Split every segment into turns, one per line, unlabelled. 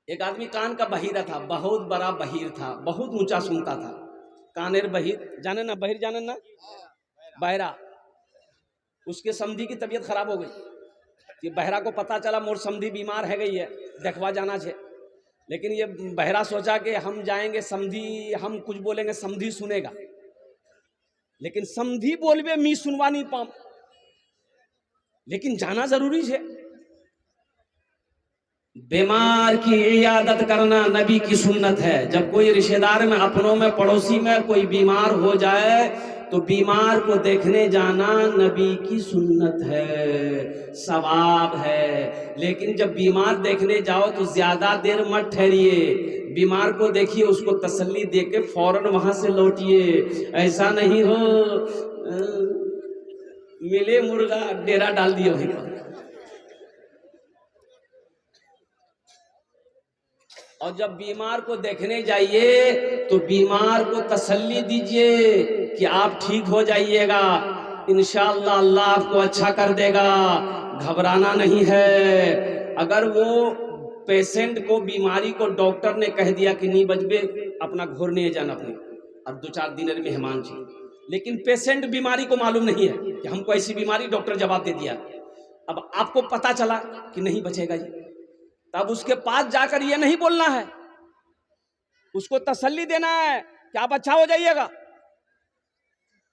ایک آدمی کان کا بہیرہ تھا، بہت بڑا بہیر تھا، بہت اونچا سنتا تھا. کانر بہیر جانے نا، بہیر جانے نا، بہرا. اس کے سمدھی کی طبیعت خراب ہو گئی. یہ بہرا کو پتا چلا مور سمدھی بیمار ہے گئی ہے، دیکھوا جانا ہے. لیکن یہ بہرا سوچا کہ ہم جائیں گے سمدھی، ہم کچھ بولیں گے سمدھی سنے گا، لیکن سمدھی بولوے می سنوا نہیں پام، لیکن جانا ضروری ہے. بیمار کی عیادت کرنا نبی کی سنت ہے. جب کوئی رشتہ دار میں، اپنوں میں، پڑوسی میں کوئی بیمار ہو جائے تو بیمار کو دیکھنے جانا نبی کی سنت ہے، ثواب ہے. لیکن جب بیمار دیکھنے جاؤ تو زیادہ دیر مت ٹھہریے، بیمار کو دیکھیے، اس کو تسلی دے کے فوراً وہاں سے لوٹیے. ایسا نہیں ہو ملے مرغا ڈیرا ڈال دیے وہیں پر. اور جب بیمار کو دیکھنے جائیے تو بیمار کو تسلی دیجئے کہ آپ ٹھیک ہو جائیے گا، انشاءاللہ اللہ آپ کو اچھا کر دے گا، گھبرانا نہیں ہے. اگر وہ پیشنٹ کو، بیماری کو ڈاکٹر نے کہہ دیا کہ نہیں بچبے اپنا گھر نہیں جانا اپنے، اب 2-4 دن مہمان چاہیے، لیکن پیشنٹ بیماری کو معلوم نہیں ہے کہ ہم کو ایسی بیماری، ڈاکٹر جواب دے دیا، اب آپ کو پتا چلا کہ نہیں بچے گا یہ، تب اس کے پاس جا کر یہ نہیں بولنا ہے، اس کو تسلی دینا ہے کہ آپ اچھا ہو جائیے گا،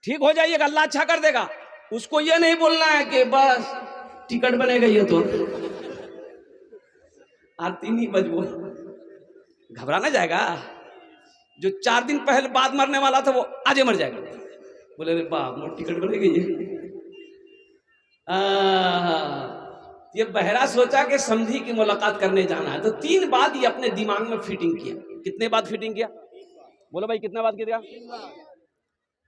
ٹھیک ہو جائیے گا، اللہ اچھا کر دے گا. اس کو یہ نہیں بولنا ہے کہ بس ٹکٹ بنے گا یہ تو آتی نہیں بجبو، گھبرانا جائے گا. جو 4 دن پہلے بعد مرنے والا تھا وہ آج مر جائے گا. بولے رے باپ مور ٹکٹ بنے گئی ہے. یہ بہرا سوچا کہ سمدھی کی ملاقات کرنے جانا ہے، تو 3 بات یہ اپنے دماغ میں فٹنگ کیا. کتنے بات فٹنگ کیا؟ بولو بھائی کتنا بات کیا؟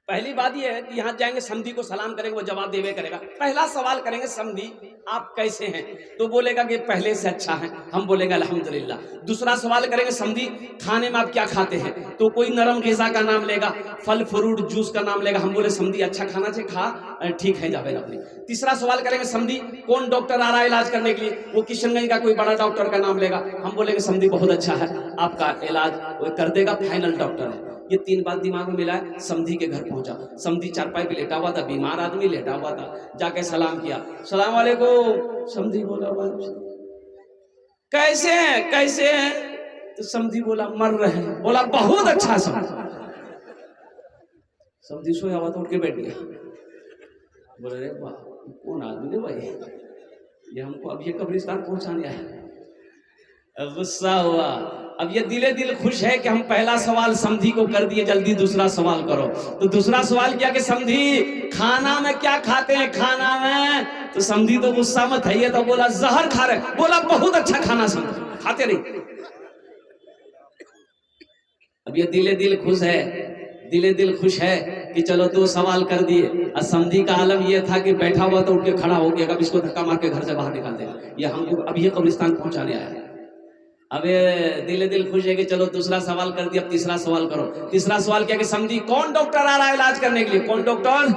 پہلی بات یہ ہے کہ یہاں جائیں گے سمدھی کو سلام کریں گے، وہ جواب دیوے کرے گا. پہلا سوال کریں گے سمدھی آپ کیسے ہیں، تو بولے گا کہ پہلے سے اچھا ہے، ہم بولیں گے الحمدللہ. دوسرا سوال کریں گے سمدھی کھانے میں آپ کیا کھاتے ہیں، تو کوئی نرم غذا کا نام لے گا، پھل فروٹ جوس کا نام لے گا، ہم بولے سمدھی اچھا کھانا چاہیے، کھا ٹھیک ہے جاوید اپنی. تیسرا سوال کریں گے سمدھی کون ڈاکٹر آ رہا ہے علاج کرنے کے لیے، وہ کشن گنج کا کوئی بڑا ڈاکٹر کا نام لے گا، ہم بولیں گے سمدھی بہت اچھا ہے، آپ کا علاج وہ کر دے گا، فائنل ڈاکٹر ہے. یہ 3 بات دماغ میں ملا ہے. سمدھی کے گھر پہنچا، سمدھی چارپائی پہ لیٹا ہوا تھا، بیمار آدمی لیٹا ہوا تھا. جا کے سلام کیا، السلام علیکم. سمدھی بولا کیسے ہیں کیسے ہیں، تو سمدھی بولا مر رہے ہیں. بولا بہت اچھا. سمدھی سویا ہوا تو اٹھ کے بیٹھ گیا. بولے رے واہ کون آدمی ہے بھائی، یہ ہم کو اب یہ قبرستان پہنچانے آیا. غصہ ہوا. اب یہ دل خوش ہے کہ ہم پہلا سوال سمدھی کو کر دیے، جلدی دوسرا سوال کرو. تو دوسرا سوال کیا کہ سمدھی کھانا میں کیا کھاتے ہیں، کھانا میں، تو سمدھی تو غصہ میں تھا، یہ تو بولا زہر کھا رہے. بولا بہت اچھا کھانا سمدھی کھاتے نہیں. اب یہ دل خوش ہے، دل خوش ہے کہ چلو 2 سوال کر دیے. اور سمدھی کا عالم یہ تھا کہ بیٹھا ہوا تو اٹھ کے کھڑا ہو گیا، اب اس کو دھکا مار کے گھر سے باہر نکال دے گا، یہ ہم کو اب یہ قبرستان پہنچانے آیا ہے. اب دل خوش ہے کہ چلو دوسرا سوال کر دیا، اب تیسرا سوال کرو. تیسرا سوال کیا کہ سمجھی کون ڈاکٹر آ رہا ہے علاج کرنے کے لیے، کون ڈاکٹر،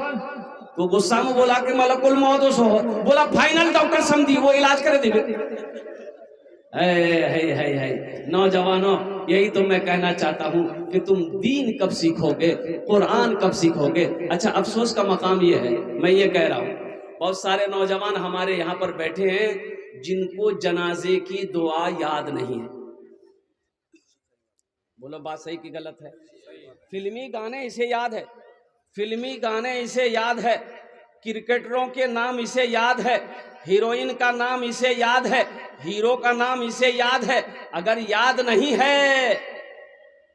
تو غصہ میں بولا کہ ملک الموت ہو. بولا فائنل ڈاکٹر سمجھی وہ علاج کرے دے. نوجوانوں یہی تو میں کہنا چاہتا ہوں کہ تم دین کب سیکھو گے، قرآن کب سیکھو گے. اچھا افسوس کا مقام یہ ہے، میں یہ کہہ رہا ہوں بہت سارے نوجوان ہمارے یہاں پر بیٹھے ہیں جن کو جنازے کی دعا یاد نہیں ہے. بولو بات صحیح کی غلط ہے؟ فلمی گانے اسے یاد ہے، فلمی گانے اسے یاد ہے، کرکٹروں کے نام اسے یاد ہے، ہیروئن کا نام اسے یاد ہے، ہیرو کا نام اسے یاد ہے. اگر یاد نہیں ہے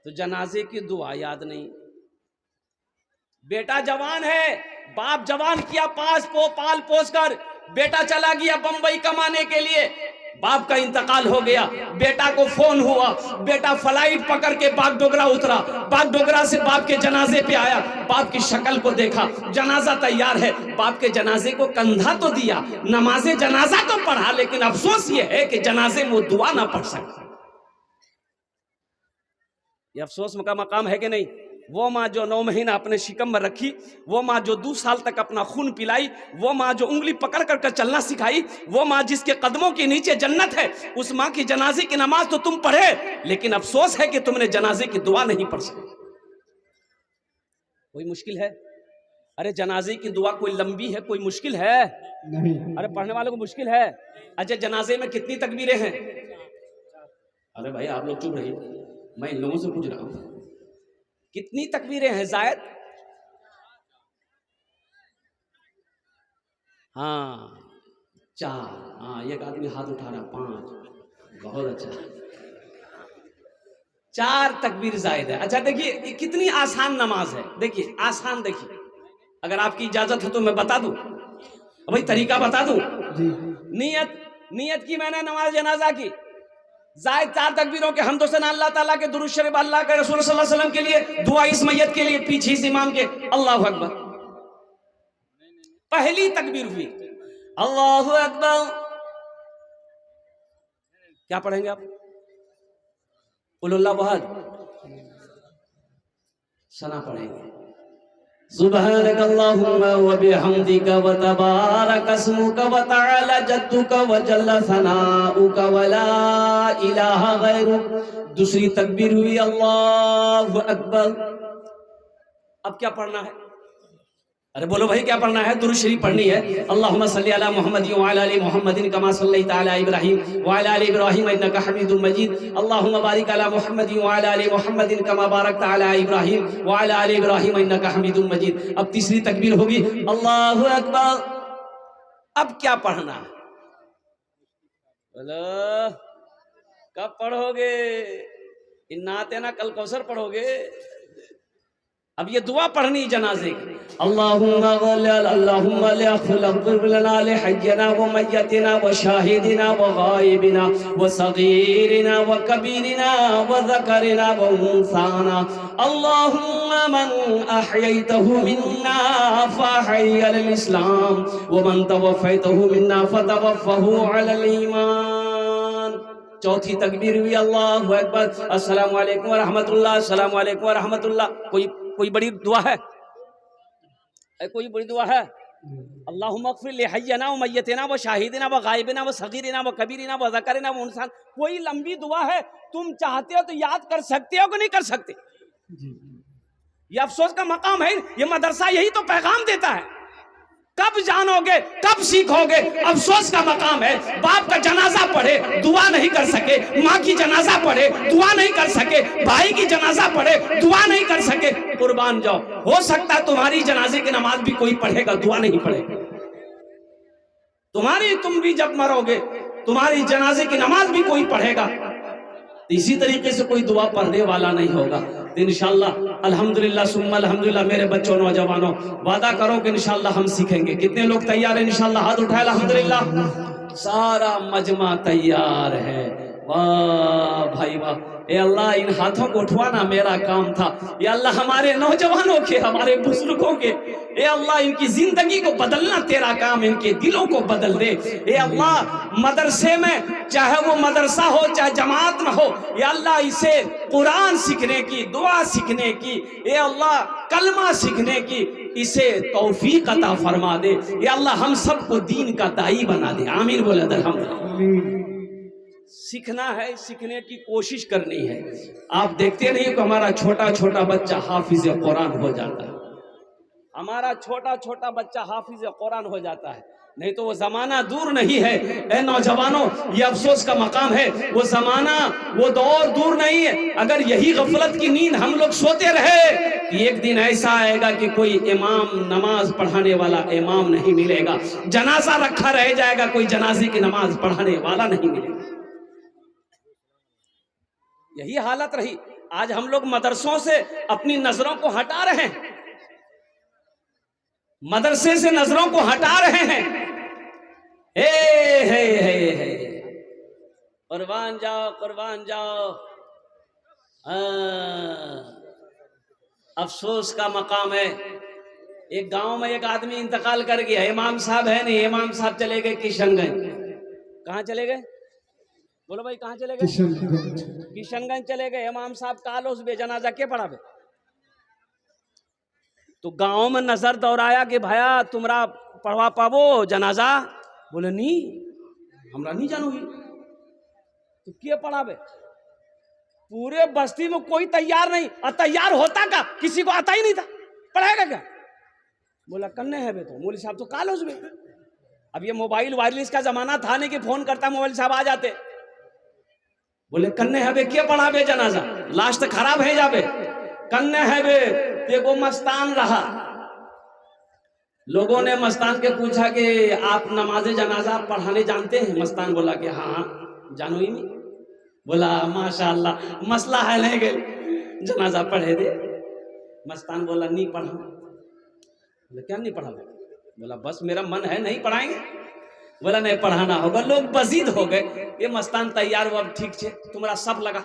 تو جنازے کی دعا یاد نہیں. بیٹا جوان ہے، باپ جوان کیا پال پوس کر، بیٹا چلا گیا بمبئی کمانے کے لیے، باپ کا انتقال ہو گیا، بیٹا کو فون ہوا، بیٹا فلائٹ پکڑ کے باغ ڈوگرا اترا، باغ ڈوگرا سے باپ کے جنازے پہ آیا، باپ کی شکل کو دیکھا، جنازہ تیار ہے، باپ کے جنازے کو کندھا تو دیا، نماز جنازہ تو پڑھا، لیکن افسوس یہ ہے کہ جنازے میں وہ دعا نہ پڑھ سکتا. یہ افسوس کا مقام ہے کہ نہیں؟ وہ ماں جو 9 مہینہ اپنے شکم میں رکھی، وہ ماں جو 2 سال تک اپنا خون پلائی، وہ ماں جو انگلی پکڑ کر چلنا سکھائی، وہ ماں جس کے قدموں کے نیچے جنت ہے، اس ماں کی جنازے کی نماز تو تم پڑھے، لیکن افسوس ہے کہ تم نے جنازے کی دعا نہیں پڑھ سکے۔ کوئی مشکل ہے؟ ارے جنازے کی دعا کوئی لمبی ہے، کوئی مشکل ہے؟
نہیں۔
ارے پڑھنے والوں کو مشکل ہے؟ اچھا جنازے میں کتنی تکبیریں ہیں؟ ارے بھائی آپ لوگ چپ رہیے، میں ان لوگوں سے پوچھ رہا ہوں کتنی تکبیریں ہیں زائد؟ ہاں 4، ہاں ایک آدمی ہاتھ اٹھا رہا 5، بہت اچھا، 4 تکبیر زائد ہے۔ اچھا دیکھیے یہ کتنی آسان نماز ہے، دیکھیے آسان، دیکھیے اگر آپ کی اجازت ہو تو میں بتا دوں، بھائی طریقہ بتا دوں۔
جی
نیت کی میں نے نماز جنازہ کی، زائد 4 تکبیروں کے حمد و ثنا اللہ تعالیٰ کے، درود شریف اللہ کے رسول صلی اللہ علیہ وسلم کے لیے، دعا اس میت کے لیے، پیچھے اس امام کے، اللہ اکبر۔ پہلی تکبیر ہوئی اللہ اکبر، کیا پڑھیں گے آپ؟ قل اللہ احد، ثنا پڑھیں گے سبحانک اللہم وبحمدک وتبارک اسمک وتعالی جدک وجل ثناؤک ولا الہ غیرک۔ دوسری تکبیر ہوئی اللہ اکبر۔ اب کیا پڑھنا ہے؟ ارے بولو بھائی کیا پڑھنا ہے؟ درود شریف پڑھنی ہے، اللہم صلی علی محمد وعلی آل محمد کما صلیت علی ابراہیم وعلی آل ابراہیم انک حمید مجید، اللہم بارک علی محمد وعلی آل محمد کما بارکت علی ابراہیم وعلی آل ابراہیم انک حمید مجید۔ اب تیسری تکبیر ہوگی اللہ اکبر۔ اب کیا پڑھنا ہے؟ بولو کب پڑھو گے؟ اناتینا کل کوثر پڑھو گے؟ اب یہ دعا پڑھنی جنازے کی، اللہم اغفر لنا لحینا ومیتنا وشاہدنا وغائبنا وصغیرنا وکبیرنا وذکرنا وانثانا، اللہم من احییتہ منا فاحی علی الاسلام ومن توفیتہ منا فتوفہ علی الایمان۔ چوتھی تکبیر ہوئی اللہ اکبر، السلام علیکم ورحمۃ اللہ، السلام علیکم ورحمۃ اللہ۔ کوئی بڑی دعا ہے؟ کوئی بڑی دعا ہے؟ اللہم اغفر لحینا و میتنا و شاہدنا و غائبنا و صغیرنا و کبیرنا و ذکرنا و انسان۔ کوئی لمبی دعا ہے؟ تم چاہتے ہو تو یاد کر سکتے ہو کہ نہیں کر سکتے؟ یہ افسوس کا مقام ہے، یہ مدرسہ یہی تو پیغام دیتا ہے۔ کب جانو گے، کب سیکھو گے؟ افسوس کا مقام ہے، باپ کا جنازہ پڑھے دعا نہیں کر سکے، ماں کی جنازہ پڑھے دعا نہیں کر سکے، بھائی کی جنازہ پڑھے دعا نہیں کر سکے۔ قربان جاؤ، ہو سکتا ہے تمہاری جنازے کی نماز بھی کوئی پڑھے گا، دعا نہیں پڑھے گا۔ تم بھی جب مرو گے تمہاری جنازے کی نماز بھی کوئی پڑھے گا، اسی طریقے سے کوئی دعا پڑھنے والا نہیں ہوگا۔ انشاءاللہ الحمدللہ ثم الحمدللہ میرے بچوں نوجوانوں وعدہ کرو کہ انشاءاللہ ہم سیکھیں گے۔ کتنے لوگ تیار ہیں؟ انشاءاللہ ہاتھ اٹھائے الحمدللہ۔ سارا مجمع تیار ہے، واہ بھائی واہ۔ اے اللہ ان ہاتھوں کو اٹھوانا میرا کام تھا، اے اللہ ہمارے نوجوانوں کے، ہمارے بزرگوں کے، اے اللہ ان کی زندگی کو بدلنا تیرا کام، ان کے دلوں کو بدل دے۔ اے اللہ مدرسے میں چاہے وہ مدرسہ ہو چاہے جماعت میں ہو، یا اللہ اسے قرآن سیکھنے کی، دعا سیکھنے کی، اے اللہ کلمہ سیکھنے کی اسے توفیق عطا فرما دے۔ یا اللہ ہم سب کو دین کا داعی بنا دے، آمین بولے الحمدللہ۔ سیکھنا ہے، سیکھنے کی کوشش کرنی ہے۔ آپ دیکھتے نہیں کہ ہمارا چھوٹا چھوٹا بچہ حافظ قرآن ہو جاتا ہے، ہمارا چھوٹا چھوٹا بچہ حافظ قرآن ہو جاتا ہے، نہیں تو وہ زمانہ دور نہیں ہے۔ اے نوجوانوں یہ افسوس کا مقام ہے، وہ زمانہ وہ دور دور نہیں ہے۔ اگر یہی غفلت کی نیند ہم لوگ سوتے رہے، ایک دن ایسا آئے گا کہ کوئی امام نماز پڑھانے والا امام نہیں ملے گا، جنازہ رکھا رہ جائے گا، کوئی جنازے کی نماز پڑھانے والا نہیں ملے گا۔ یہی حالت رہی۔ آج ہم لوگ مدرسوں سے اپنی نظروں کو ہٹا رہے ہیں، مدرسے سے نظروں کو ہٹا رہے ہیں۔ قربان جاؤ قربان جاؤ۔ افسوس کا مقام ہے، ایک گاؤں میں ایک آدمی انتقال کر گیا، امام صاحب ہے نہیں، امام صاحب چلے گئے کشن گنج۔ کہاں چلے گئے؟ بولو بھائی کہاں چلے گئے؟ کشن گنج چلے گئے۔ امام صاحب کالوس بے جنازہ کے پڑھا بے؟ تو گاؤں میں نظر دوڑایا کہ بھیا تمہارا پڑھوا پاو جنازہ؟ بولے نہیں ہمرا نہیں جانو گی. تو کیا پڑھا بے؟ پورے بستی میں کوئی تیار نہیں. اور تیار ہوتا کا کسی کو آتا ہی نہیں تھا. پڑھائے گا کیا؟ بولا کرنے ہے بے. تو مولوی صاحب تو کالوز میں. اب یہ موبائل وائرلیس کا زمانہ تھا نہیں کہ فون کرتا موبائل صاحب آ جاتے. بولے کرنے ہے بے کیا پڑھا بے جنازہ؟ لاش تو خراب ہے جا بے. کرنے ہے بے دیکھو مستان رہا. لوگوں نے مستان کے پوچھا کہ آپ نماز جنازہ پڑھانے جانتے ہیں؟ مستان بولا کہ ہاں جانو ہی نہیں. بولا ماشاءاللہ مسئلہ حل ہے گئے جنازہ پڑھے دے. مستان بولا نہیں پڑھا. بولا کیا نہیں پڑھا؟ بولا بس میرا من ہے نہیں پڑھائیں گے. بولا نہیں پڑھانا ہوگا. لوگ بزید ہو گئے. یہ مستان تیار ہوا. اب ٹھیک چھے تمہارا سب لگا.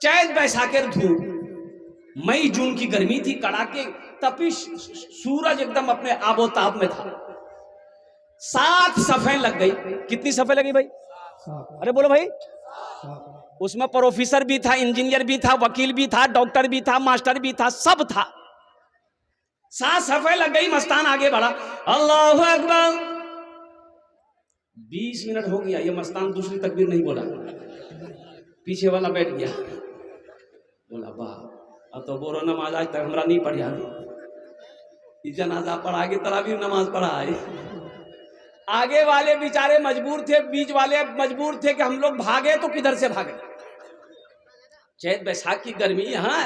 چیت بیساکھیر دھوپ مئی جون کی گرمی تھی کڑاکے تپش سورج ایک دم اپنے آب و تاب میں تھا. 7 صفیں لگ گئی. کتنی صفیں لگی بھائی؟ ارے بولو بھائی. اس میں پروفیسر بھی تھا, انجینئر بھی تھا, وکیل بھی تھا, ڈاکٹر بھی تھا, ماسٹر بھی تھا, سب تھا. 7 صفیں لگ گئی. مستان آگے بڑھا. اللہ اکبر. 20 منٹ ہو گیا. یہ مستان دوسری تکبیر نہیں بولا. پیچھے والا بیٹھ گیا. بولا واہ اب تو بورو نماز آج تک ہمارا نہیں پڑھا. یہ جنازہ پڑھا کے تراویح نماز پڑھا ہے. آگے والے بیچارے مجبور تھے, بیچ والے مجبور تھے کہ ہم لوگ بھاگے تو کدھر سے بھاگے. چیت بیساکھ کی گرمی یہاں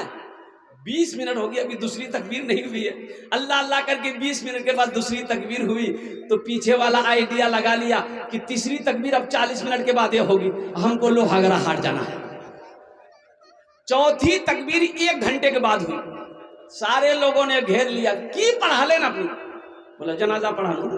20 منٹ ہو گئی ابھی دوسری تکبیر نہیں ہوئی ہے. اللہ اللہ کر کے 20 منٹ کے بعد دوسری تکبیر ہوئی تو پیچھے والا آئیڈیا لگا لیا کہ تیسری تکبیر اب 40 منٹ کے بعد یہ ہوگی, ہم کو لوہاگڑا ہاٹ جانا ہے. چوتھی تکبیر 1 گھنٹے کے بعد ہوئی. سارے لوگوں نے گھیر لیا. کی پڑھا لینا اپنی؟ بولا جنازہ پڑھا لو.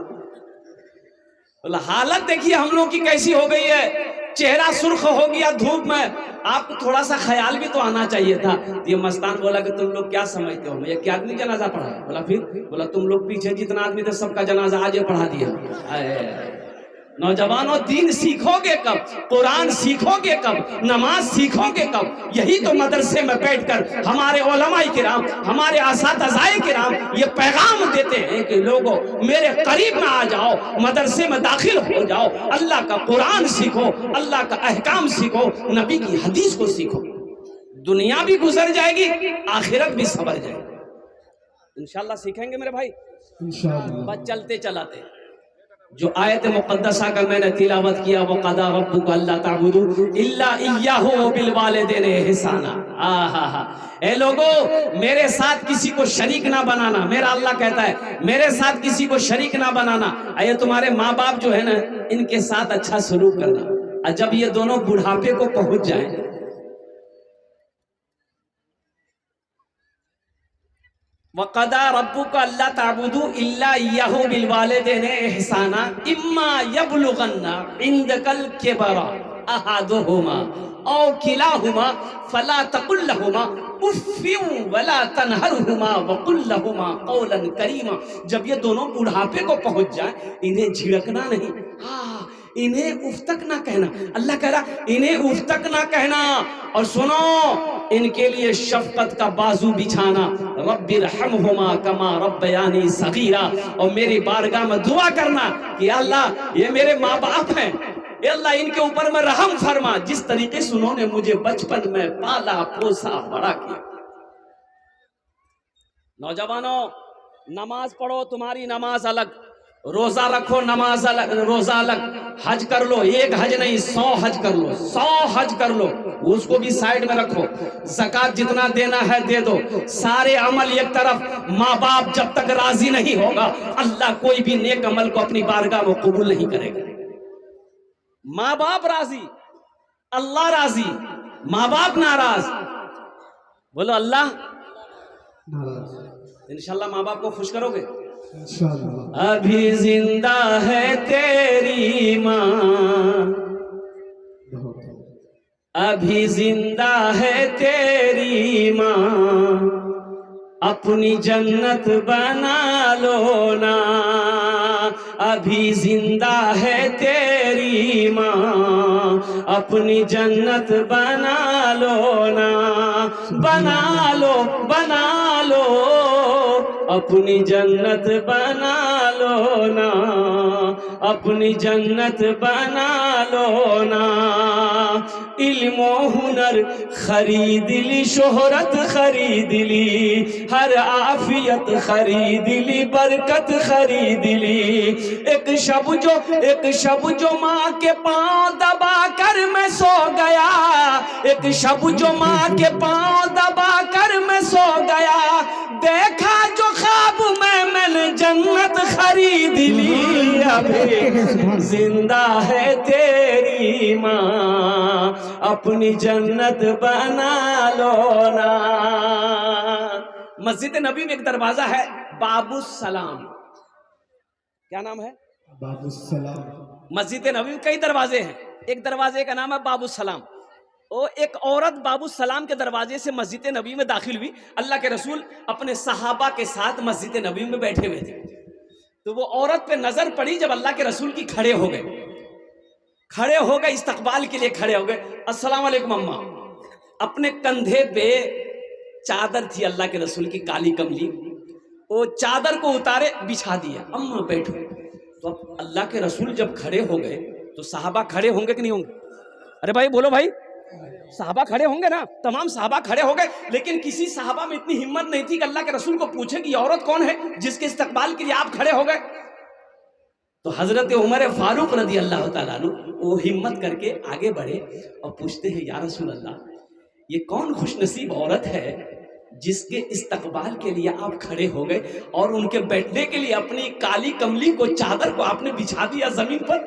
بولا حالت دیکھیے ہم لوگ کی کیسی ہو گئی ہے. چہرہ سرخ ہو گیا دھوپ میں. آپ کو تھوڑا سا خیال بھی تو آنا چاہیے تھا. یہ مستان بولا کہ تم لوگ کیا سمجھتے ہو, میں یہ کیا آدمی جنازہ پڑھا ہے؟ بولا پھر؟ بولا تم لوگ پیچھے جتنا آدمی تھے سب کا جنازہ آج پڑھا دیا. نوجوانوں دین سیکھو گے کب؟ قرآن سیکھو گے کب؟ نماز سیکھو گے کب؟ یہی تو مدرسے میں بیٹھ کر ہمارے علماء کرام, ہمارے اساتذہ کرام یہ پیغام دیتے ہیں کہ لوگوں میرے قریب میں آ جاؤ, مدرسے میں داخل ہو جاؤ, اللہ کا قرآن سیکھو, اللہ کا احکام سیکھو, نبی کی حدیث کو سیکھو. دنیا بھی گزر جائے گی, آخرت بھی سنور جائے گی. انشاءاللہ سیکھیں گے میرے بھائی انشاءاللہ. بس چلتے چلاتے جو آیت مقدسہ کا میں نے تلاوت کیا وَقَضَىٰ رَبُّكَ أَلَّا تَعْبُدُوا إِلَّا إِيَّاهُ وَبِالْوَالِدَيْنِ إِحْسَانًا. اے لوگو میرے ساتھ کسی کو شریک نہ بنانا. میرا اللہ کہتا ہے میرے ساتھ کسی کو شریک نہ بنانا. اے تمہارے ماں باپ جو ہے نا ان کے ساتھ اچھا سلوک کرنا. اور جب یہ دونوں بڑھاپے کو پہنچ جائیں وَقَضَىٰ رَبُّكَ أَلَّا تَعْبُدُوا إِلَّا إِيَّاهُ بِالْوَالِدَيْنِ إِحْسَانًا إِمَّا يَبْلُغَنَّ عِندَكَ الْكِبَرَ أَحَدُهُمَا أَوْ كِلَاهُمَا فَلَا تَقُل لَّهُمَا أُفٍّ وَلَا تَنْهَرْهُمَا وَقُل لَّهُمَا قَوْلًا كَرِيمًا. جب یہ دونوں بڑھاپے کو پہنچ جائیں انہیں جھڑکنا نہیں, انہیں اف تک نہ کہنا. اللہ کہہ رہا انہیں اف تک نہ کہنا. اور سنو ان کے لیے شفقت کا بازو بچھانا. رب ارحمہما کما ربیانی صغیرا. اور میری بارگاہ میں دعا کرنا کہ اللہ یہ میرے ماں باپ ہیں, اے اللہ ان کے اوپر میں رحم فرما جس طریقے سے انہوں نے مجھے بچپن میں پالا پوسا بڑا کیا. نوجوانوں نماز پڑھو, تمہاری نماز الگ, روزہ رکھو نماز الگ, روزہ الگ, حج کر لو, 1 حج نہیں 100 حج کر لو, 100 حج کر لو, اس کو بھی سائیڈ میں رکھو. زکوٰۃ جتنا دینا ہے دے دو. سارے عمل ایک طرف. ماں باپ جب تک راضی نہیں ہوگا اللہ کوئی بھی نیک عمل کو اپنی بارگاہ میں قبول نہیں کرے گا. ماں باپ راضی, اللہ راضی, ماں باپ ناراض. بولو اللہ ناراض. انشاءاللہ ماں باپ کو خوش کرو گے انشاءاللہ. ابھی زندہ ہے تیری ماں, ابھی زندہ ہے تیری ماں, اپنی جنت بنا لو نا. ابھی زندہ ہے تیری ماں, اپنی جنت بنا لو نا. بنا لو بنا لو اپنی جنت بنا لو نا، اپنی جنت بنا لو نا، علم و ہنر خرید لی، شہرت خرید لی، ہر عافیت خرید لی، برکت خرید لی، ایک شب جو ماں کے پاؤں دبا کر میں سو گیا، ایک شب جو ماں کے پاؤں دبا کر میں سو گیا، دیکھا جو خواب میں نے جنت خرید لی، ابھی زندہ ہے تیری ماں، اپنی جنت بنا لو نا۔ مسجد نبی میں ایک دروازہ ہے باب السلام، کیا نام ہے؟
باب السلام۔
مسجد نبی میں کئی دروازے ہیں، ایک دروازے کا نام ہے باب السلام۔ اور ایک عورت باب السلام کے دروازے سے مسجد نبی میں داخل ہوئی، اللہ کے رسول اپنے صحابہ کے ساتھ مسجد نبی میں بیٹھے ہوئے تھے، تو وہ عورت پہ نظر پڑی جب اللہ کے رسول کی، کھڑے ہو گئے استقبال کے لیے کھڑے ہو گئے، السلام علیکم اماں۔ اپنے کندھے پہ چادر تھی اللہ کے رسول کی کالی کملی، وہ چادر کو اتارے بچھا دیا، اماں بیٹھو۔ تو اب اللہ کے رسول جب کھڑے ہو گئے تو صحابہ کھڑے ہوں گے کہ نہیں ہوں گے؟ ارے بھائی بولو بھائی، صحابہ کھڑے ہوں گے نا؟ تمام صحابہ کھڑے ہو گئے، لیکن کسی صحابہ میں اتنی ہمت نہیں تھی کہ اللہ کے رسول کو پوچھے کہ یہ عورت کون ہے جس کے استقبال کے لیے آپ کھڑے ہو گئے؟ تو حضرت عمر فاروق رضی اللہ تعالیٰ عنہ وہ ہمت کر کے آگے بڑھے اور پوچھتے ہیں یا رسول اللہ، یہ کون خوش نصیب عورت ہے جس کے استقبال کے لیے آپ کھڑے ہو گئے اور ان کے بیٹھنے کے لیے اپنی کالی کملی کو، چادر کو آپ نے بچھا دیا زمین پر؟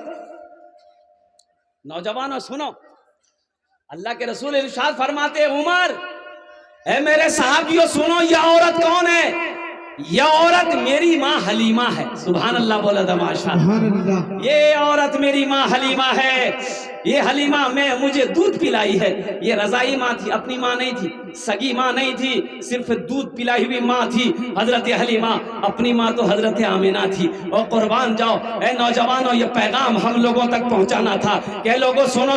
نوجوانوں سنو، اللہ کے رسول ارشاد فرماتے عمر، اے میرے صحابیوں سنو، یہ عورت کون ہے؟ یہ عورت میری ماں حلیمہ ہے۔ سبحان اللہ بولا تھا ماشاء اللہ۔ یہ عورت میری ماں حلیمہ ہے، یہ حلیمہ میں مجھے دودھ پلائی ہے، یہ رضائی ماں تھی، اپنی ماں نہیں تھی، سگی ماں نہیں تھی، صرف دودھ پلائی ہوئی ماں تھی حضرت حلیمہ، اپنی ماں تو حضرت آمینہ تھی۔ اور قربان جاؤ اے نوجوانوں، یہ پیغام ہم لوگوں تک پہنچانا تھا کہ لوگوں سنو،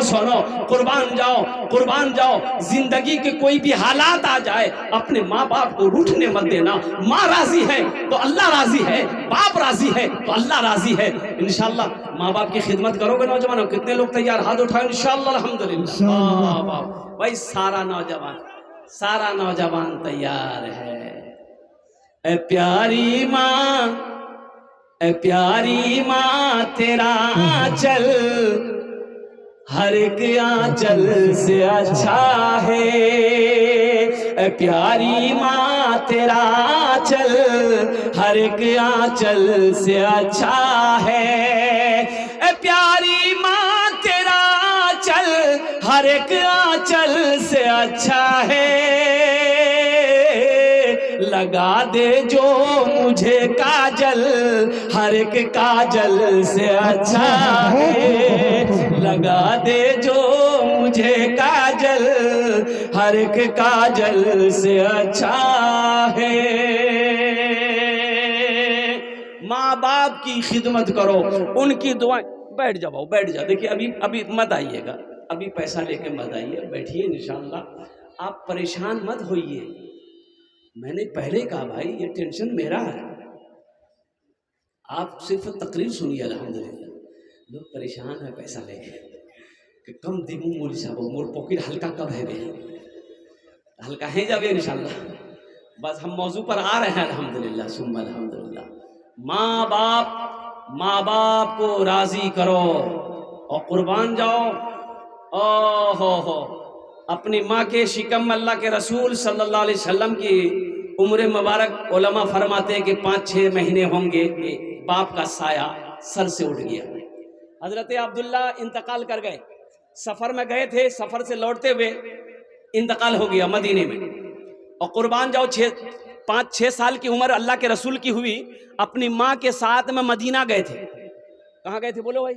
قربان جاؤ، زندگی کے کوئی بھی حالات آ جائے اپنے ماں باپ کو روٹھنے مت دینا۔ ماں راضی ہے تو اللہ راضی ہے، باپ راضی ہے تو اللہ راضی ہے۔ انشاءاللہ ماں باپ کی خدمت کرو گے نوجوانوں؟ کتنے لوگ تیار؟ ہاتھ اٹھائیں انشاءاللہ الحمدللہ۔ بھائی سارا نوجوان تیار ہے۔ اے پیاری ماں تیرا آنچل ہر ایک آنچل سے اچھا ہے، اے پیاری ماں تیرا آنچل ہر ایک آنچل سے اچھا ہے، اے پیاری ماں تیرا آنچل ہر ایک آنچل سے اچھا ہے، لگا دے جو مجھے کاجل ہر ایک کاجل سے اچھا ہے، لگا دے جو مجھے کاجل ہر ایک کاجل سے اچھا ہے۔ ماں باپ کی خدمت کرو، ان کی دعائیں۔ بیٹھ جاؤ، دیکھیے ابھی مت آئیے گا، ابھی پیسہ لے کے مت آئیے، بیٹھیے انشاءاللہ۔ آپ پریشان مت ہوئیے، میں نے پہلے کہا بھائی یہ ٹینشن میرا ہے، آپ صرف تقریر سنیے۔ الحمدللہ لوگ پریشان ہیں پیسہ لے کے کہ کم دیگوں مولی صاحب مور پوکٹ ہلکا کب ہے بے ہلکا ہے جب انشاءاللہ۔ بس ہم موضوع پر آ رہے ہیں الحمدللہ ثم الحمدللہ۔ ماں باپ کو راضی کرو اور قربان جاؤ۔ ہو اپنی ماں کے شکم میں اللہ کے رسول صلی اللہ علیہ وسلم کی عمر مبارک علماء فرماتے ہیں کہ 5-6 مہینے ہوں گے کہ باپ کا سایہ سر سے اٹھ گیا۔ حضرت عبداللہ انتقال کر گئے، سفر میں گئے تھے، سفر سے لوٹتے ہوئے انتقال ہو گیا مدینے میں۔ اور قربان جاؤ 5-6 سال کی عمر اللہ کے رسول کی ہوئی، اپنی ماں کے ساتھ میں مدینہ گئے تھے۔ کہاں گئے تھے بولو بھائی؟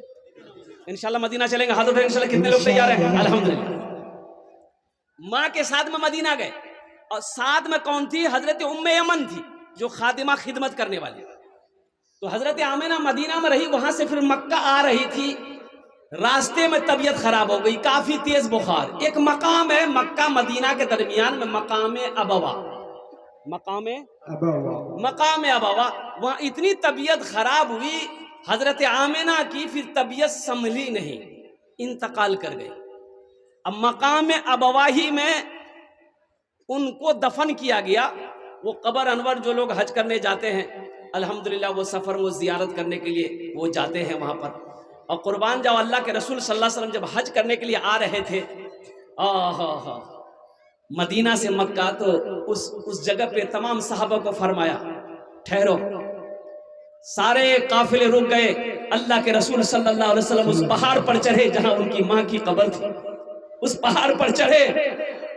انشاءاللہ مدینہ چلیں گے، ہاتھ اٹھائیں انشاءاللہ۔ کتنے لوگ تیار ہیں؟ الحمدللہ ماں کے ساتھ میں مدینہ گئے، اور ساتھ میں کون تھی؟ حضرت ام یمن تھی جو خادمہ خدمت کرنے والی۔ تو حضرت آمنہ مدینہ میں رہی، وہاں سے پھر مکہ آ رہی تھی، راستے میں طبیعت خراب ہو گئی، کافی تیز بخار۔ ایک مقام ہے مکہ مدینہ کے درمیان میں، مقام ابوا، مقام ابوا. وہاں اتنی طبیعت خراب ہوئی حضرت آمنہ کی، پھر طبیعت سنبھلی نہیں، انتقال کر گئی. اب مقام ابواہی میں ان کو دفن کیا گیا. وہ قبر انور جو لوگ حج کرنے جاتے ہیں الحمدللہ وہ سفر وہ زیارت کرنے کے لیے وہ جاتے ہیں وہاں پر. اور قربان جاؤ اللہ کے رسول صلی اللہ علیہ وسلم جب حج کرنے کے لیے آ رہے تھے مدینہ سے مکہ، تو اس جگہ پہ تمام صحابہ کو فرمایا ٹھہرو. سارے قافلے رک گئے. اللہ کے رسول صلی اللہ علیہ وسلم اس پہاڑ پر چڑھے جہاں ان کی ماں کی قبر تھی. اس پہاڑ پر چڑھے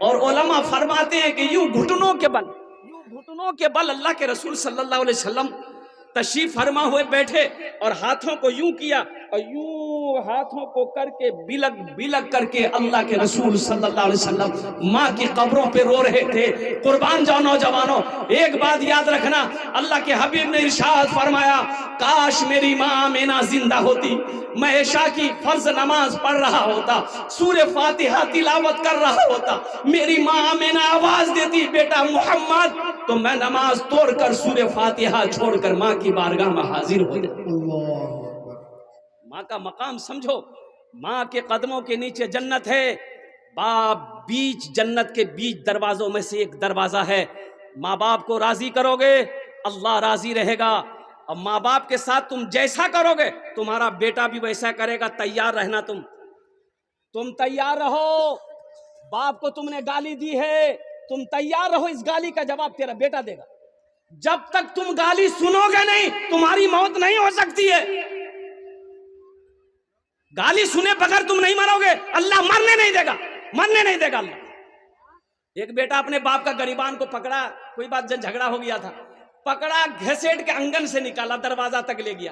اور علماء فرماتے ہیں کہ یوں گھٹنوں کے بل اللہ کے رسول صلی اللہ علیہ وسلم تشریف فرما ہوئے بیٹھے اور ہاتھوں کو یوں کیا اور یوں ہاتھوں کو کر کے بلک کر کے اللہ کے رسول صلی اللہ علیہ وسلم ماں کی قبروں پہ رو رہے تھے. قربان جاؤ نوجوانوں، ایک بات یاد رکھنا، اللہ کے حبیب نے ارشاد فرمایا کاش میری ماں آمنہ زندہ ہوتی، میں عشاء کی فرض نماز پڑھ رہا ہوتا، سورہ فاتحہ تلاوت کر رہا ہوتا، میری ماں آمنہ آواز دیتی بیٹا محمد، تو میں نماز توڑ کر سورہ فاتحہ چھوڑ کر ماں کی بارگاہ میں حاضر ہو جاتا. ماں کا مقام سمجھو. ماں کے قدموں کے نیچے جنت ہے. باپ بیچ جنت کے بیچ دروازوں میں سے ایک دروازہ ہے. ماں باپ کو راضی کرو گے اللہ راضی رہے گا، اور ماں باپ کے ساتھ تم جیسا کرو گے تمہارا بیٹا بھی ویسا کرے گا. تیار رہنا، تم تیار رہو. باپ کو تم نے گالی دی ہے، تم تیار رہو، اس گالی کا جواب تیرا بیٹا دے گا. جب تک تم گالی سنو گے نہیں تمہاری موت نہیں ہو سکتی ہے. گالی سنے بغیر تم نہیں مرو گے، اللہ مرنے نہیں دے گا اللہ. ایک بیٹا اپنے باپ کا غریبان کو پکڑا، کوئی بات جھگڑا ہو گیا تھا، پکڑا گھسیٹ کے انگن سے نکالا، دروازہ تک لے گیا.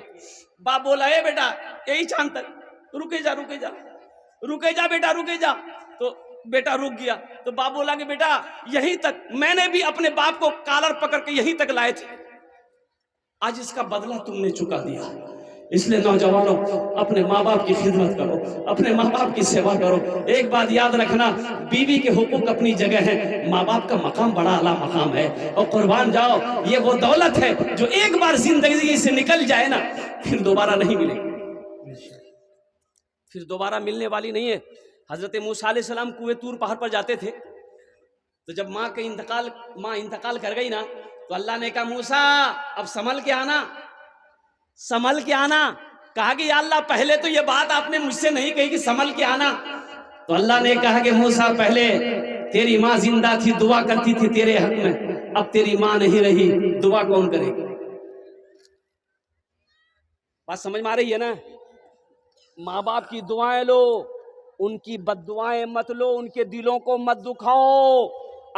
باپ بولا اے بیٹا یہی چاند تک، رکے جا بیٹا رکے جا. تو بیٹا رک گیا. تو باپ بولا کہ بیٹا یہی تک، میں نے بھی اپنے باپ کو کالر پکڑ کے یہی تک لائے تھے، آج اس کا بدلہ تم نے چکا دیا. اس لیے نوجوانوں اپنے ماں باپ کی خدمت کرو، اپنے ماں باپ کی سیوا کرو. ایک بات یاد رکھنا، بیوی کے حقوق اپنی جگہ ہیں، ماں باپ کا مقام بڑا اعلیٰ مقام ہے. اور قربان جاؤ یہ وہ دولت ہے جو ایک بار زندگی سے نکل جائے نا پھر دوبارہ نہیں ملے گی، پھر دوبارہ ملنے والی نہیں ہے. حضرت موسیٰ علیہ السلام کوہ طور پہاڑ پر جاتے تھے، تو جب ماں انتقال کر گئی نا تو اللہ نے کہا موسیٰ اب سنبھل کے آنا. کہا کہ یا اللہ پہلے تو یہ بات آپ نے مجھ سے نہیں کہی کہ سنبھل کے آنا. تو اللہ نے کہا کہ موسیٰ پہلے تیری ماں زندہ تھی، دعا کرتی تھی تیرے حق میں، اب تیری ماں نہیں رہی، دعا کون کرے گی؟ بات سمجھ میں آ رہی ہے نا؟ ماں باپ کی دعائیں لو، ان کی بد دعائیں مت لو، ان کے دلوں کو مت دکھاؤ.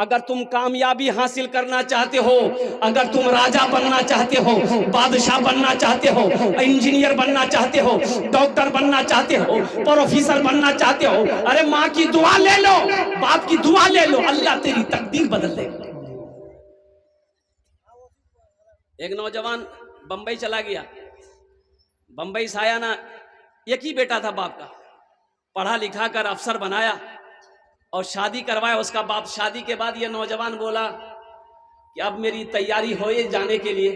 اگر تم کامیابی حاصل کرنا چاہتے ہو، اگر تم راجہ بننا چاہتے ہو، بادشاہ بننا چاہتے ہو، انجینئر بننا چاہتے ہو، ڈاکٹر بننا چاہتے ہو، پروفیسر بننا چاہتے ہو، ارے ماں کی دعا لے لو، باپ کی دعا لے لو، اللہ تیری تقدیر بدل دے گا. ایک نوجوان بمبئی چلا گیا، بمبئی سے آیا نا، ایک ہی بیٹا تھا باپ کا، پڑھا لکھا کر افسر بنایا اور شادی کروایا اس کا باپ. شادی کے بعد یہ نوجوان بولا کہ اب میری تیاری ہوئے جانے کے لیے.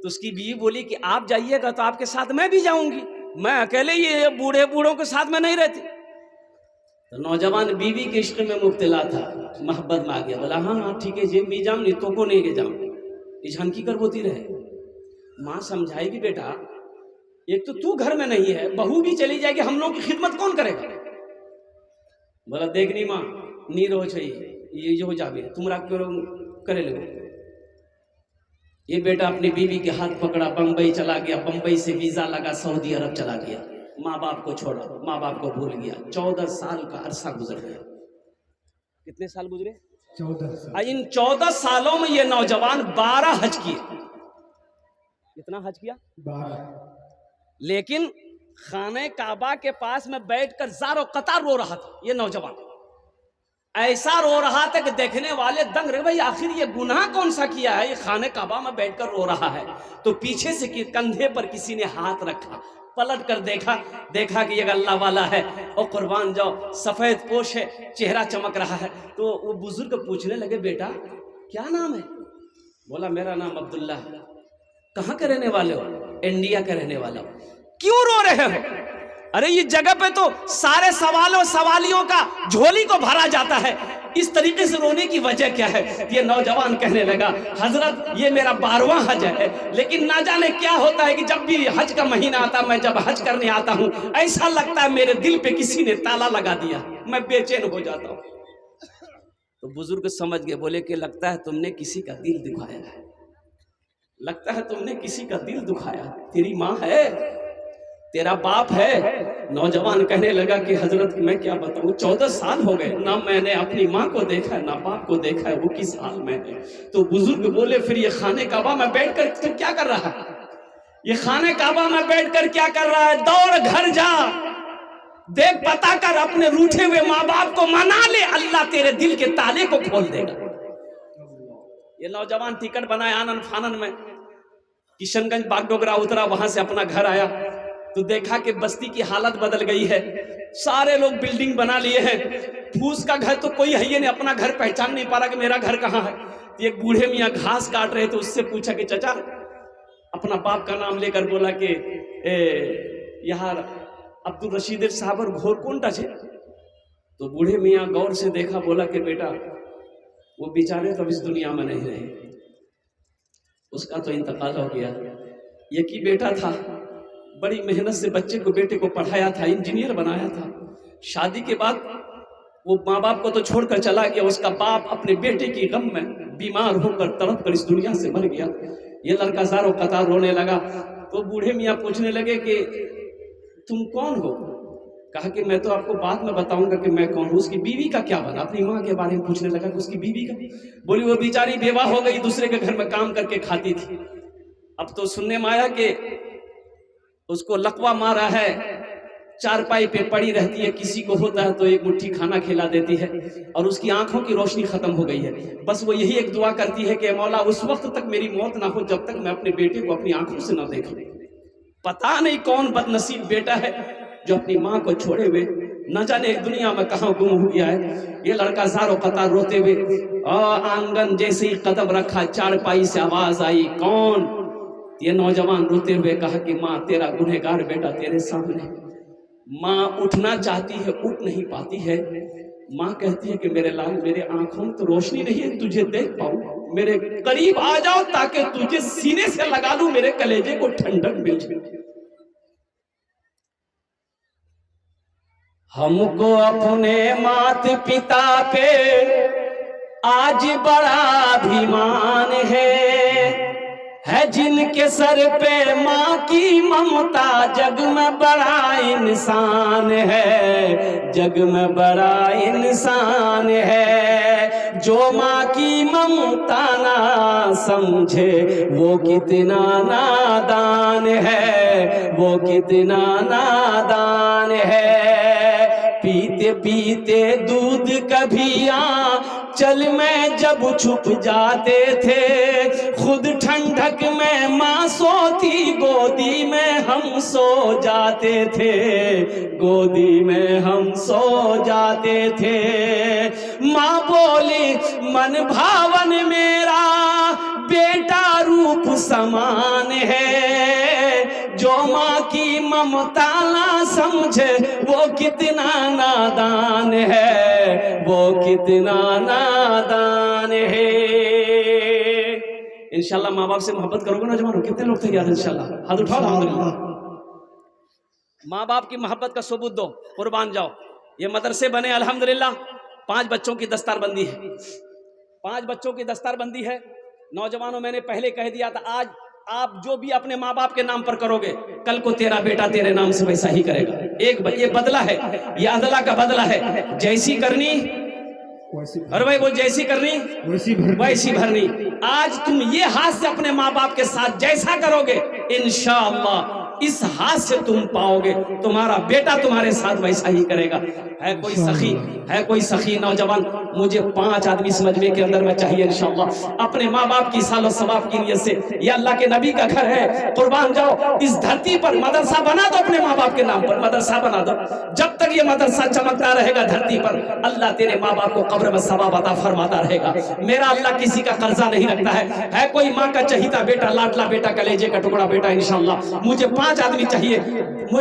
تو اس کی بیوی بولی کہ آپ جائیے گا تو آپ کے ساتھ میں بھی جاؤں گی، میں اکیلے یہ بوڑھوں کے ساتھ میں نہیں رہتی. تو نوجوان بیوی کے عشق میں مبتلا تھا، محبت میں آ گیا، بولا ہاں ٹھیک ہے جی بھی جاؤں، نہیں تو کو نہیں کہ جاؤں. یہ جھنکی کر ہوتی رہے. ماں سمجھائے گی بیٹا ایک تو گھر میں نہیں ہے، بہو بھی چلی جائے گی، ہم لوگ کی خدمت کون کرے گا؟ بولا دیکھنی ماں نی رو چاہیے یہ جو جا بھی تمہارا کرے لگو. یہ بیٹا اپنی بیوی کے ہاتھ پکڑا، بمبئی چلا گیا، بمبئی سے ویزا لگا، سعودی عرب چلا گیا. ماں باپ کو چھوڑا، ماں باپ کو بھول گیا. 14 سال کا عرصہ گزر گیا. کتنے سال گزرے؟ 14 سال. ان 14 سالوں میں یہ نوجوان 12 حج کیے. کتنا حج کیا؟ 12. لیکن خانہ کعبہ کے پاس میں بیٹھ کر زار و قطار رو رہا تھا. یہ نوجوان ایسا رو رہا تھا کہ دیکھنے والے دنگ رہے، بھائی آخر یہ گناہ کون سا کیا ہے، یہ خانہ کعبہ میں بیٹھ کر رو رہا ہے. تو پیچھے سے کندھے پر کسی نے ہاتھ رکھا، پلٹ کر دیکھا کہ یہ اللہ والا ہے. اور قربان جاؤ سفید پوش ہے، چہرہ چمک رہا ہے. تو وہ بزرگ پوچھنے لگے بیٹا کیا نام ہے؟ बोला मेरा नाम अब्दुल्ला है। कहाँ के रहने वाले हो? इंडिया के रहने वाला हो। क्यों रो रहे हो? अरे ये जगह पे तो सारे सवालों सवालियों का झोली को भरा जाता है, इस तरीके से रोने की वजह क्या है? ये नौजवान कहने लगा हजरत ये मेरा 12वां हज है, लेकिन ना जाने क्या होता है कि जब भी हज का महीना आता, मैं जब हज करने आता हूँ ऐसा लगता है मेरे दिल पे किसी ने ताला लगा दिया, मैं बेचैन हो जाता हूँ। तो बुजुर्ग समझ गए, बोले कि लगता है तुमने किसी का दिल दुखाया है, लगता है तुमने किसी का दिल दुखाया। तेरी माँ है, तेरा बाप है। नौजवान कहने लगा कि हजरत मैं क्या बताऊं, 14 साल हो गए ना मैंने अपनी माँ को देखा है ना बाप को देखा है, वो किस हाल में है। तो बुजुर्ग बोले फिर ये खाने काबा में बैठ कर क्या कर रहा है? ये खाने काबा में बैठ कर क्या कर रहा है? दौड़ घर जा, देख पता कर, अपने रूठे हुए माँ बाप को मना ले, अल्लाह तेरे दिल के ताले को खोल देगा। ये नौजवान टिकट बनाया आनन फानन में, किशनगंज बागडोगरा उतरा, वहां से अपना घर आया तो देखा कि बस्ती की हालत बदल गई है। सारे लोग बिल्डिंग बना लिए हैं, फूस का घर तो कोई है ही नहीं, अपना घर पहचान नहीं पा रहा कि मेरा घर कहाँ है। एक बूढ़े मियाँ घास काट रहे तो उससे पूछा कि चाचा, अपना बाप का नाम लेकर बोला कि यहाँ अब्दुल रशीद साहब घोर कौन टा छे? तो बूढ़े मियाँ गौर से देखा, बोला कि बेटा वो बेचारे तो इस दुनिया में नहीं रहे, उसका तो इंतकाल हो गया। ये की बेटा था, बड़ी मेहनत से बच्चे को बेटे को पढ़ाया था, इंजीनियर बनाया था। शादी के बाद वो माँ बाप को तो छोड़कर चला गया, उसका बाप अपने बेटे की गम में बीमार होकर तड़प कर इस दुनिया से मर गया। ये लड़का ज़ारो कतार रोने लगा। तो बूढ़े मियाँ पूछने लगे कि तुम कौन हो? कहा कि मैं तो आपको बाद में बताऊंगा कि मैं कौन हूँ। उसकी बीवी का क्या बना? अपनी माँ के बारे में पूछने लगा कि उसकी बीवी का। बोली वो बेचारी बेवा हो गई, दूसरे के घर में काम करके खाती थी। अब तो सुनने में आया कि उसको लकवा मारा है, चारपाई पे पड़ी रहती है, किसी को होता है तो एक मुट्ठी खाना खिला देती है, और उसकी आंखों की रोशनी खत्म हो गई है। बस वो यही एक दुआ करती है कि मौला उस वक्त तक मेरी मौत ना हो जब तक मैं अपने बेटे को अपनी आंखों से ना देखूं। पता नहीं कौन बदनसीब बेटा है जो अपनी माँ को छोड़े हुए न जाने दुनिया में कहाँ गुम हो गया है। ये लड़का ज़ारो कतार रोते हुए आंगन जैसे ही कदम रखा, चारपाई से आवाज आई, कौन? ये नौजवान रोते हुए कहा कि माँ तेरा गुनहगार बेटा तेरे सामने। माँ उठना चाहती है, उठ नहीं पाती है। माँ कहती है कि मेरे लाल, मेरे आंखों में तो रोशनी नहीं है, तुझे देख पाऊं, मेरे करीब आ जाओ ताकि तुझे सीने से लगा लूं, मेरे कलेजे को ठंडक मिल जाए। हमको अपने मात पिता पे आज बड़ा अभिमान है जिनके सर पे माँ की ममता, जग में बड़ा इंसान है, जग में बड़ा इंसान है। जो माँ की ममता ना समझे वो कितना नादान है, वो कितना नादान है। पीते पीते दूध कभी चल में जब छुप जाते थे, खुद ठंडक में माँ सोती, गोदी में हम सो जाते थे, गोदी में हम सो जाते थे। माँ बोली मन भावन मेरा बेटा रूप समान है, जो माँ की ममता ना समझे वो कितना नादान है, वो कितना नादान है। इंशाल्लाह माँ बाप से मोहब्बत करोगे ना जवानों? कितने लोग थे यार? इंशाल्लाह हाथ उठाओ। अल्हम्दुलिल्लाह। माँ बाप की मोहब्बत का सबूत दो, कुर्बान जाओ। ये मदरसे बने अल्हम्दुलिल्लाह। 5 बच्चों की दस्तारबंदी है, 5 बच्चों की दस्तारबंदी है। नौजवानों मैंने पहले कह दिया था, आज आप जो भी अपने माँ बाप के नाम पर करोगे, कल को तेरा बेटा तेरे नाम से वैसा ही करेगा। एक ये बदला है, ये अदला का बदला है। जैसी करनी, अरे भाई वो जैसी करनी वैसी भरनी। आज तुम ये हाथ से अपने माँ बाप के साथ जैसा करोगे, इंशाअल्लाह इस हाथ से तुम पाओगे, तुम्हारा बेटा तुम्हारे साथ वैसा ही करेगा। है कोई सखी, है कोई सखी नौजवान, मुझे 5 आदमी इस मजमे के अंदर में चाहिए इंशाअल्लाह, अपने माँ बाप की सालो सवाब की नियत से। ये अल्लाह के नबी का घर है, कुर्बान जाओ, इस धरती पर मदरसा बना दो, अपने माँ बाप के नाम पर मदरसा बना दो। जब तक ये मदरसा चमकता रहेगा धरती पर, अल्लाह तेरे माँ बाप को कब्र में सवाब अता फरमाता रहेगा। मेरा अल्लाह किसी का कर्जा नहीं रखता है कोई माँ का चहीता बेटा, लाडला बेटा, कलेजे का टुकड़ा बेटा, इंशाअल्लाह मुझे 5 आदमी चाहिए।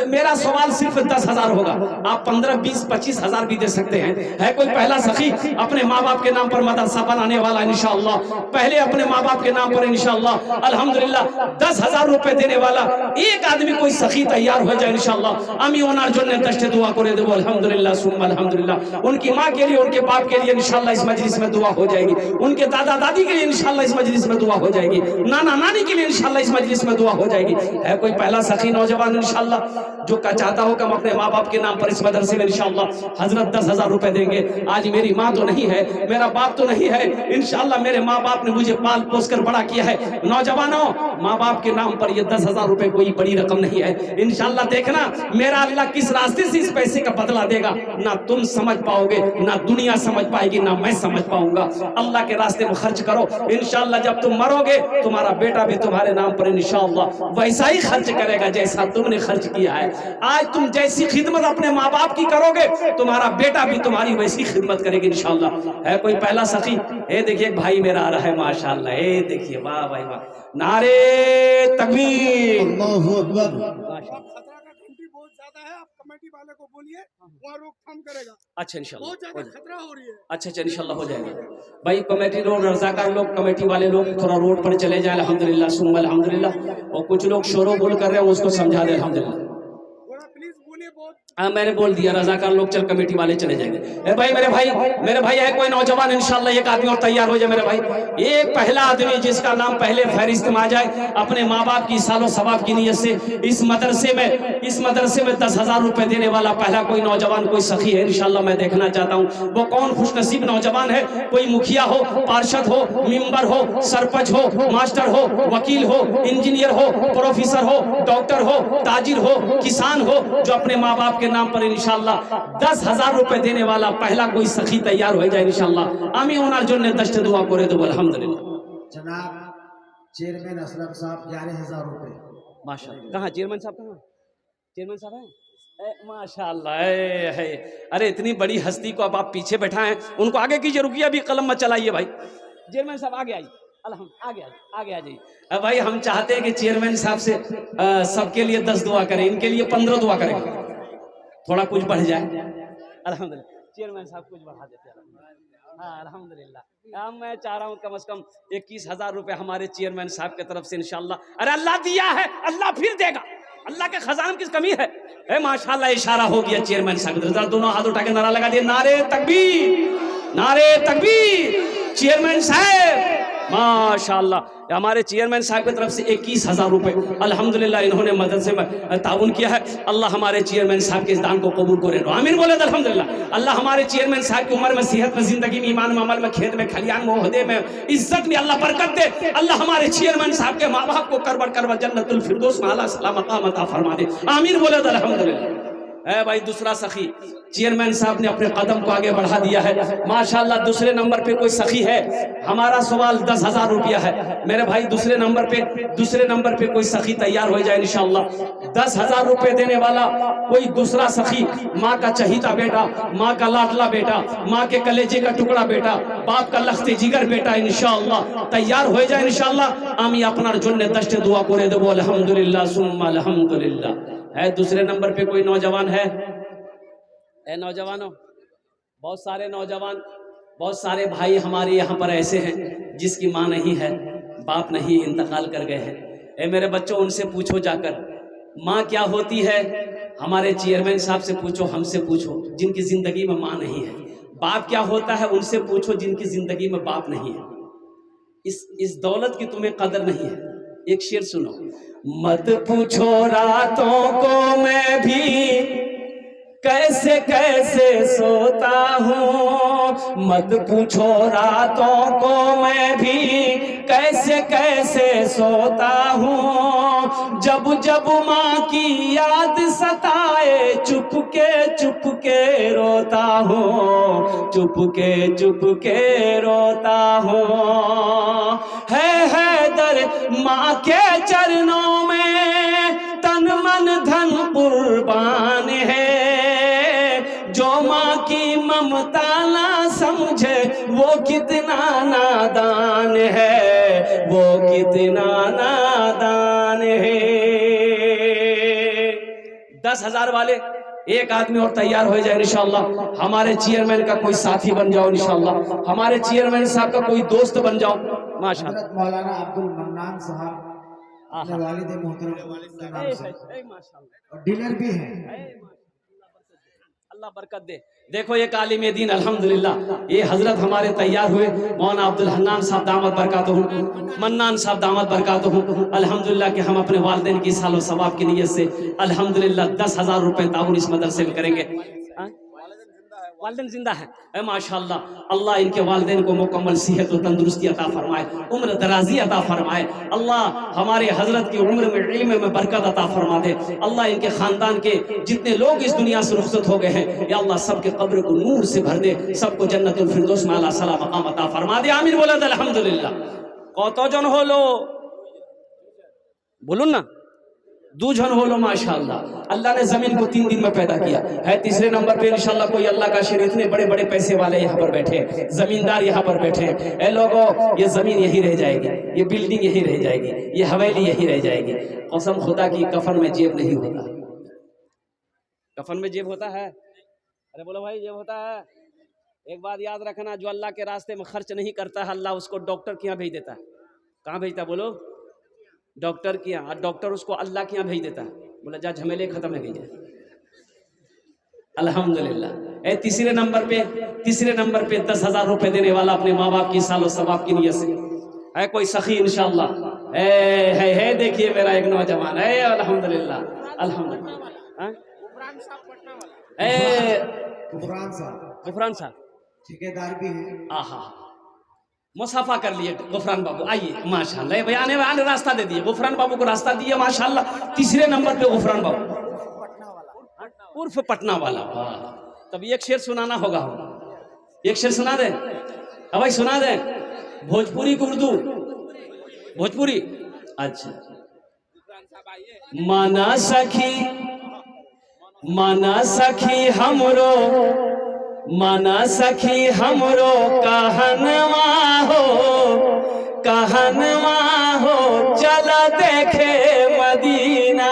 मेरा सवाल सिर्फ 10,000 होगा, आप 15, 20, 25 हजार भी दे सकते हैं। है कोई पहला सखी अपने माँ बाप के नाम पर मदरसा बनाने वाला इंशाअल्लाह, पहले अपने माँ बाप के नाम पर इंशाअल्लाह अल्हम्दुलिल्लाह 10,000 रुपए देने वाला एक आदमी कोई सखी तैयार हो जाए इंशाअल्लाह। আমি ওনার জন্য দশটা দোয়া করে দেব আলহামদুলিল্লাহ সুম্মা আলহামদুলিল্লাহ। उनकी माँ के लिए, उनके बाप के लिए इंशाअल्लाह इस मजलिस में दुआ हो जाएगी, उनके दादा दादी के लिए इंशाअल्लाह इस मजलिस में दुआ हो जाएगी, नाना नानी के लिए इंशाअल्लाह इस मजलिस में दुआ हो जाएगी। है कोई पहला सखी नौजवान इंशाअल्लाह जो का चाहता हो कि हम अपने माँ बाप के नाम पर इस मदरसे में इंशाअल्लाह हजरत 10,000 रुपए देंगे। आज मेरी माँ तो नहीं है, मेरा बाप तो नहीं है, इंशाअल्लाह मेरे माँ बाप ने मुझे पाल पोस कर बड़ा किया है। नौजवानों, माँ बाप के नाम पर ये 10,000 रुपए कोई बड़ी रकम नहीं है। इंशाअल्लाह देखना मेरा अल्लाह किस रास्ते से इस पैसे का बदला देगा, ना तुम समझ पाओगे, ना दुनिया समझ पाएगी, ना मैं समझ पाऊंगा। अल्लाह के रास्ते में खर्च करो, इंशाअल्लाह जब तुम मरोगे तुम्हारा बेटा भी तुम्हारे नाम पर इंशाअल्लाह वैसा ही खर्च करेगा जैसा तुमने खर्च किया है। आज तुम जैसी खिदमत अपने माँ बाप की करोगे, तुम्हारा बेटा भी तुम्हारी वैसी खिदमत करेगी इंशाअल्लाह। है कोई पहला सखी? ये देखिए भाई मेरा आ रहा है माशाअल्लाह, ये देखिए, वाह भाई वाह, नारे तकबीर,
अल्लाहू अकबर।
खतरा का घंटी बहुत ज्यादा है, आप कमेटी वाले को बोलिए, वहाँ रोकथाम करेगा।
अच्छा इंशाअल्लाह
बहुत ज्यादा खतरा हो रही है।
अच्छा अच्छा इंशाअल्लाह हो जाएगा। भाई कमेटी लोग, रज़ाकार लोग, कमेटी वाले लोग थोड़ा रोड पर चले जाए अल्हम्दुलिल्लाह सुम्मा अल्हम्दुलिल्लाह, और कुछ लोग शोरो बोल कर रहे हैं उसको समझा दे अल्हम्दुलिल्लाह।
थोड़ा प्लीज बोलिए, बहुत
हाँ मैंने बोल दिया, रज़ाकार लोग चल, कमेटी वाले चले जाएंगे। मेरे भाई है कोई नौजवान इंशाअल्लाह एक आदमी और तैयार हो जाए मेरे भाई, एक पहला आदमी जिसका नाम पहले फहरिस्त में आ जाए, अपने माँ बाप की सालो सवाब की नियत से इस मदरसे में 10,000 रुपए देने वाला पहला कोई नौजवान, कोई सखी है इंशाअल्लाह मैं देखना चाहता हूँ। वो कौन खुशनसीब नौजवान है? कोई मुखिया हो, पार्षद हो, मेंबर हो, सरपंच हो, मास्टर हो, वकील हो, इंजीनियर हो, प्रोफेसर हो, डॉक्टर हो, ताजिर हो, किसान हो, जो अपने माँ बाप के नाम पर इंशाअल्लाह 10,000 रुपए देने वाला पहला कोई सखी तैयार हो जाए इंशाअल्लाह। आमी ओनार जन्ने दशटे दुआ करे दो अल्हम्दुलिल्लाह।
जनाब चेयरमैन असलम साहब 11,000 रुपए।
माशाअल्लाह, कहाँ चेयरमैन साहब, कहाँ चेयरमैन साहब हैं? माशाअल्लाह है। अरे इतनी बड़ी हस्ती को अब आप पीछे बैठा हैं, उनको आगे कीजिए, रुकिए अभी कलम मत चलाइए भाई। चेयरमैन साहब आगे आइए, आगे आ जाइए। अब भाई हम चाहते हैं कि चेयरमैन साहब से सबके लिए 10 दुआ करें, इनके लिए 15 दुआ करें, थोड़ा कुछ बढ़ जाए अल्हम्दुलिल्लाह। चेयरमैन साहब कुछ बढ़ा देते हैं, हाँ अल्हम्दुलिल्लाह। मैं चाह रहा हूँ कम से कम 21,000 रुपए हमारे चेयरमैन साहब की तरफ से इंशाअल्लाह। अरे अल्लाह दिया है, अल्लाह फिर देगा, अल्लाह के खजाने में किस कमी है? माशाअल्लाह इशारा हो गया चेयरमैन साहब, दोनों हाथ उठा के नारा लगा दिए, नारे तकबीर, नारे तकबीर। चेयरमैन साहब माशाअल्लाह, हमारे चेयरमैन साहब की तरफ से 21,000 रुपए अल्हम्दुलिल्लाह इन्होंने मदरसे में ताउन किया है। अल्लाह हमारे चेयरमैन साहब के इस दान को कबूल करे, आमीन बोले अल्हम्दुलिल्लाह। अल्लाह हमारे चेयरमैन साहब की उम्र में, सेहत में, जिंदगी में, ईमान में, अमल में, खेत में, खलियान में, ओहदे में, इज्जत में अल्लाह बरकत दे। अल्लाह हमारे चेयरमैन साहब के माँ बाप को करबर जन्नतुल फिरदौस में आला सलाम मकाम अता फरमा दे, आमीन बोले अल्हम्दुलिल्लाह। है भाई दूसरा सखी, चेयरमैन साहब ने अपने कदम को आगे बढ़ा दिया है माशाअल्लाह। दूसरे नंबर पे कोई सखी है, हमारा सवाल 10,000 रुपया है मेरे भाई। दूसरे नंबर पे कोई सखी तैयार हो जाए इंशाअल्लाह। 10,000 रुपए देने वाला कोई दूसरा सखी, माँ का चहीता बेटा, माँ का लाडला बेटा, माँ के कलेजे का टुकड़ा बेटा, बाप का लख्ते जिगर बेटा इंशाअल्लाह तैयार हो जाए इंशाअल्लाह। आमी अपनार जन्ने दशटे दुआ करे देबो अल्हम्दुलिल्लाह सुम्मा अल्हम्दुलिल्लाह। है दूसरे नंबर पे कोई नौजवान है? नौजवानों, बहुत सारे नौजवान, बहुत सारे भाई हमारे यहाँ पर ऐसे हैं जिसकी माँ नहीं है, बाप नहीं, इंतकाल कर गए हैं। मेरे बच्चों उनसे पूछो जाकर माँ क्या होती है। हमारे चेयरमैन साहब से पूछो, हमसे पूछो जिनकी जिंदगी में माँ नहीं है। बाप क्या होता है उनसे पूछो जिनकी जिंदगी में बाप नहीं है। इस दौलत की तुम्हें कदर नहीं है। एक शेर सुनो, मत पूछो रातों को मैं भी कैसे कैसे सोता हूँ, मत पूछो रातों को मैं भी कैसे कैसे सोता हूँ। जब जब माँ की याद सताए चुपके रोता हूँ, चुपके रोता हूँ। है दर माँ के चरणों में तन मन धन कुर्बान है। जो माँ की ममता ना समझे वो कितना नादान है, वो कितना नादान है। 10,000 वाले एक आदमी और तैयार हो जाए इंशाअल्लाह। हमारे चेयरमैन का कोई साथी बन जाओ इंशाअल्लाह, हमारे चेयरमैन साहब का कोई दोस्त बन जाओ माशाअल्लाह।
हजरत मौलाना अब्दुल मन्नान साहब अपने वालिद मोहतरम के नाम से और डीलर भी हैं।
अल्लाह बरकत दे। देखो एक आलिम दीन अल्हम्दुलिल्लाह, ये हजरत हमारे तैयार हुए मौलाना अब्दुल हन्नान साहब दामत बरकातुहू, मन्नान साहब दामत बरकातुहू। अल्हम्दुलिल्लाह कि हम अपने वालिदैन की सालो सवाब की नीयत से अल्हम्दुलिल्लाह 10,000 रुपए ताउन इस मदरसे में करेंगे। वालिदैन जिंदा है माशाअल्लाह। अल्लाह इनके वालिदैन को मुकम्मल सेहत और तंदुरुस्ती अता फरमाए, उम्र दराजी अता फरमाए। अल्लाह हमारे हजरत की उम्र में इल्म में बरकत अता फरमा दे। अल्लाह इनके खानदान के जितने लोग इस दुनिया से रुखसत हो गए हैं या अल्लाह सबके कब्र को नूर से भर दे, सबको जन्नतुल फिरदौस में आला सला मकाम अता फरमा दे। आमीन बोला अल्हम्दुलिल्लाह। कतজন হলো बोलून ना, 2 जन हो लो माशाअल्लाह। अल्लाह ने जमीन को 3 दिन में पैदा किया है। तीसरे नंबर पे इंशाअल्लाह कोई अल्लाह का शेर, इतने बड़े बड़े पैसे वाले यहाँ पर बैठे हैं, जमींदार यहाँ पर बैठे हैं। ए लोगों, ये जमीन यही रह जाएगी, ये बिल्डिंग यही रह जाएगी, ये हवेली यही रह जाएगी। कसम खुदा की कफन में जेब नहीं होता। कफन में जेब होता है? अरे बोलो भाई, जेब होता है। एक बात याद रखना, जो अल्लाह के रास्ते में खर्च नहीं करता है अल्लाह उसको डॉक्टर के यहाँ भेज देता है। कहाँ भेजता है बोलो? डॉक्टर के यहाँ। डॉक्टर उसको अल्लाह के यहाँ भेज देता है, बोला जा झमेले खत्म है गई। अल्हम्दुलिल्लाह। तीसरे नंबर पे 10,000 रुपए देने वाला अपने माँ बाप की सालो सवाब की नियत से है कोई सखी इंशाअल्लाह। है देखिए मेरा एक नौजवान है अल्हम्दुलिल्लाह अल्हम्दुलिल्लाह। गुफरान साहब
ठेकेदार भी हैं।
आहा, मुसाफा कर लिए गुफरान बाबू, आइए माशाल्लाह। भाई आने वाले रास्ता दे दिए, गुफरान बाबू को रास्ता दिया माशाल्लाह। तीसरे नंबर पे गुफरान बाबू उर्फ पटना वाला। तब एक शेर सुनाना होगा, हम एक शेर सुना दे। अब भाई सुना दे, भोजपुरी को उर्दू, भोजपुरी। अच्छा, माना सखी हमरो, माना सखी हमरो कहनवा हो चला देखे मदीना।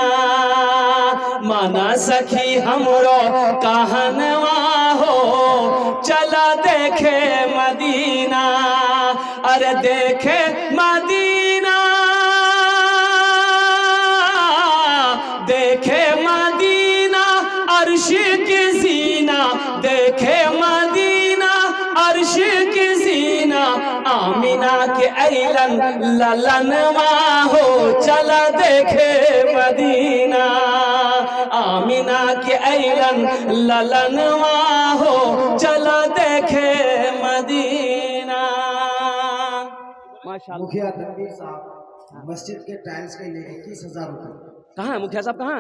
माना सखी हमरो कहनवा हो चला देखे मदीना। अरे देखे मदीना, देखे मदीना अर्श की जीना, देखे मदीना अर्श की जीना। आमिना के ऐलन ललनवा हो चला देखे मदीना। आमिना के ऐलन ललनवा हो चला देखे मदीना। माशाअल्लाह।
मुखिया तनवीर साहब मस्जिद के टाइल्स के लिए 21,000 रुपए।
कहाँ है मुखिया साहब? कहाँ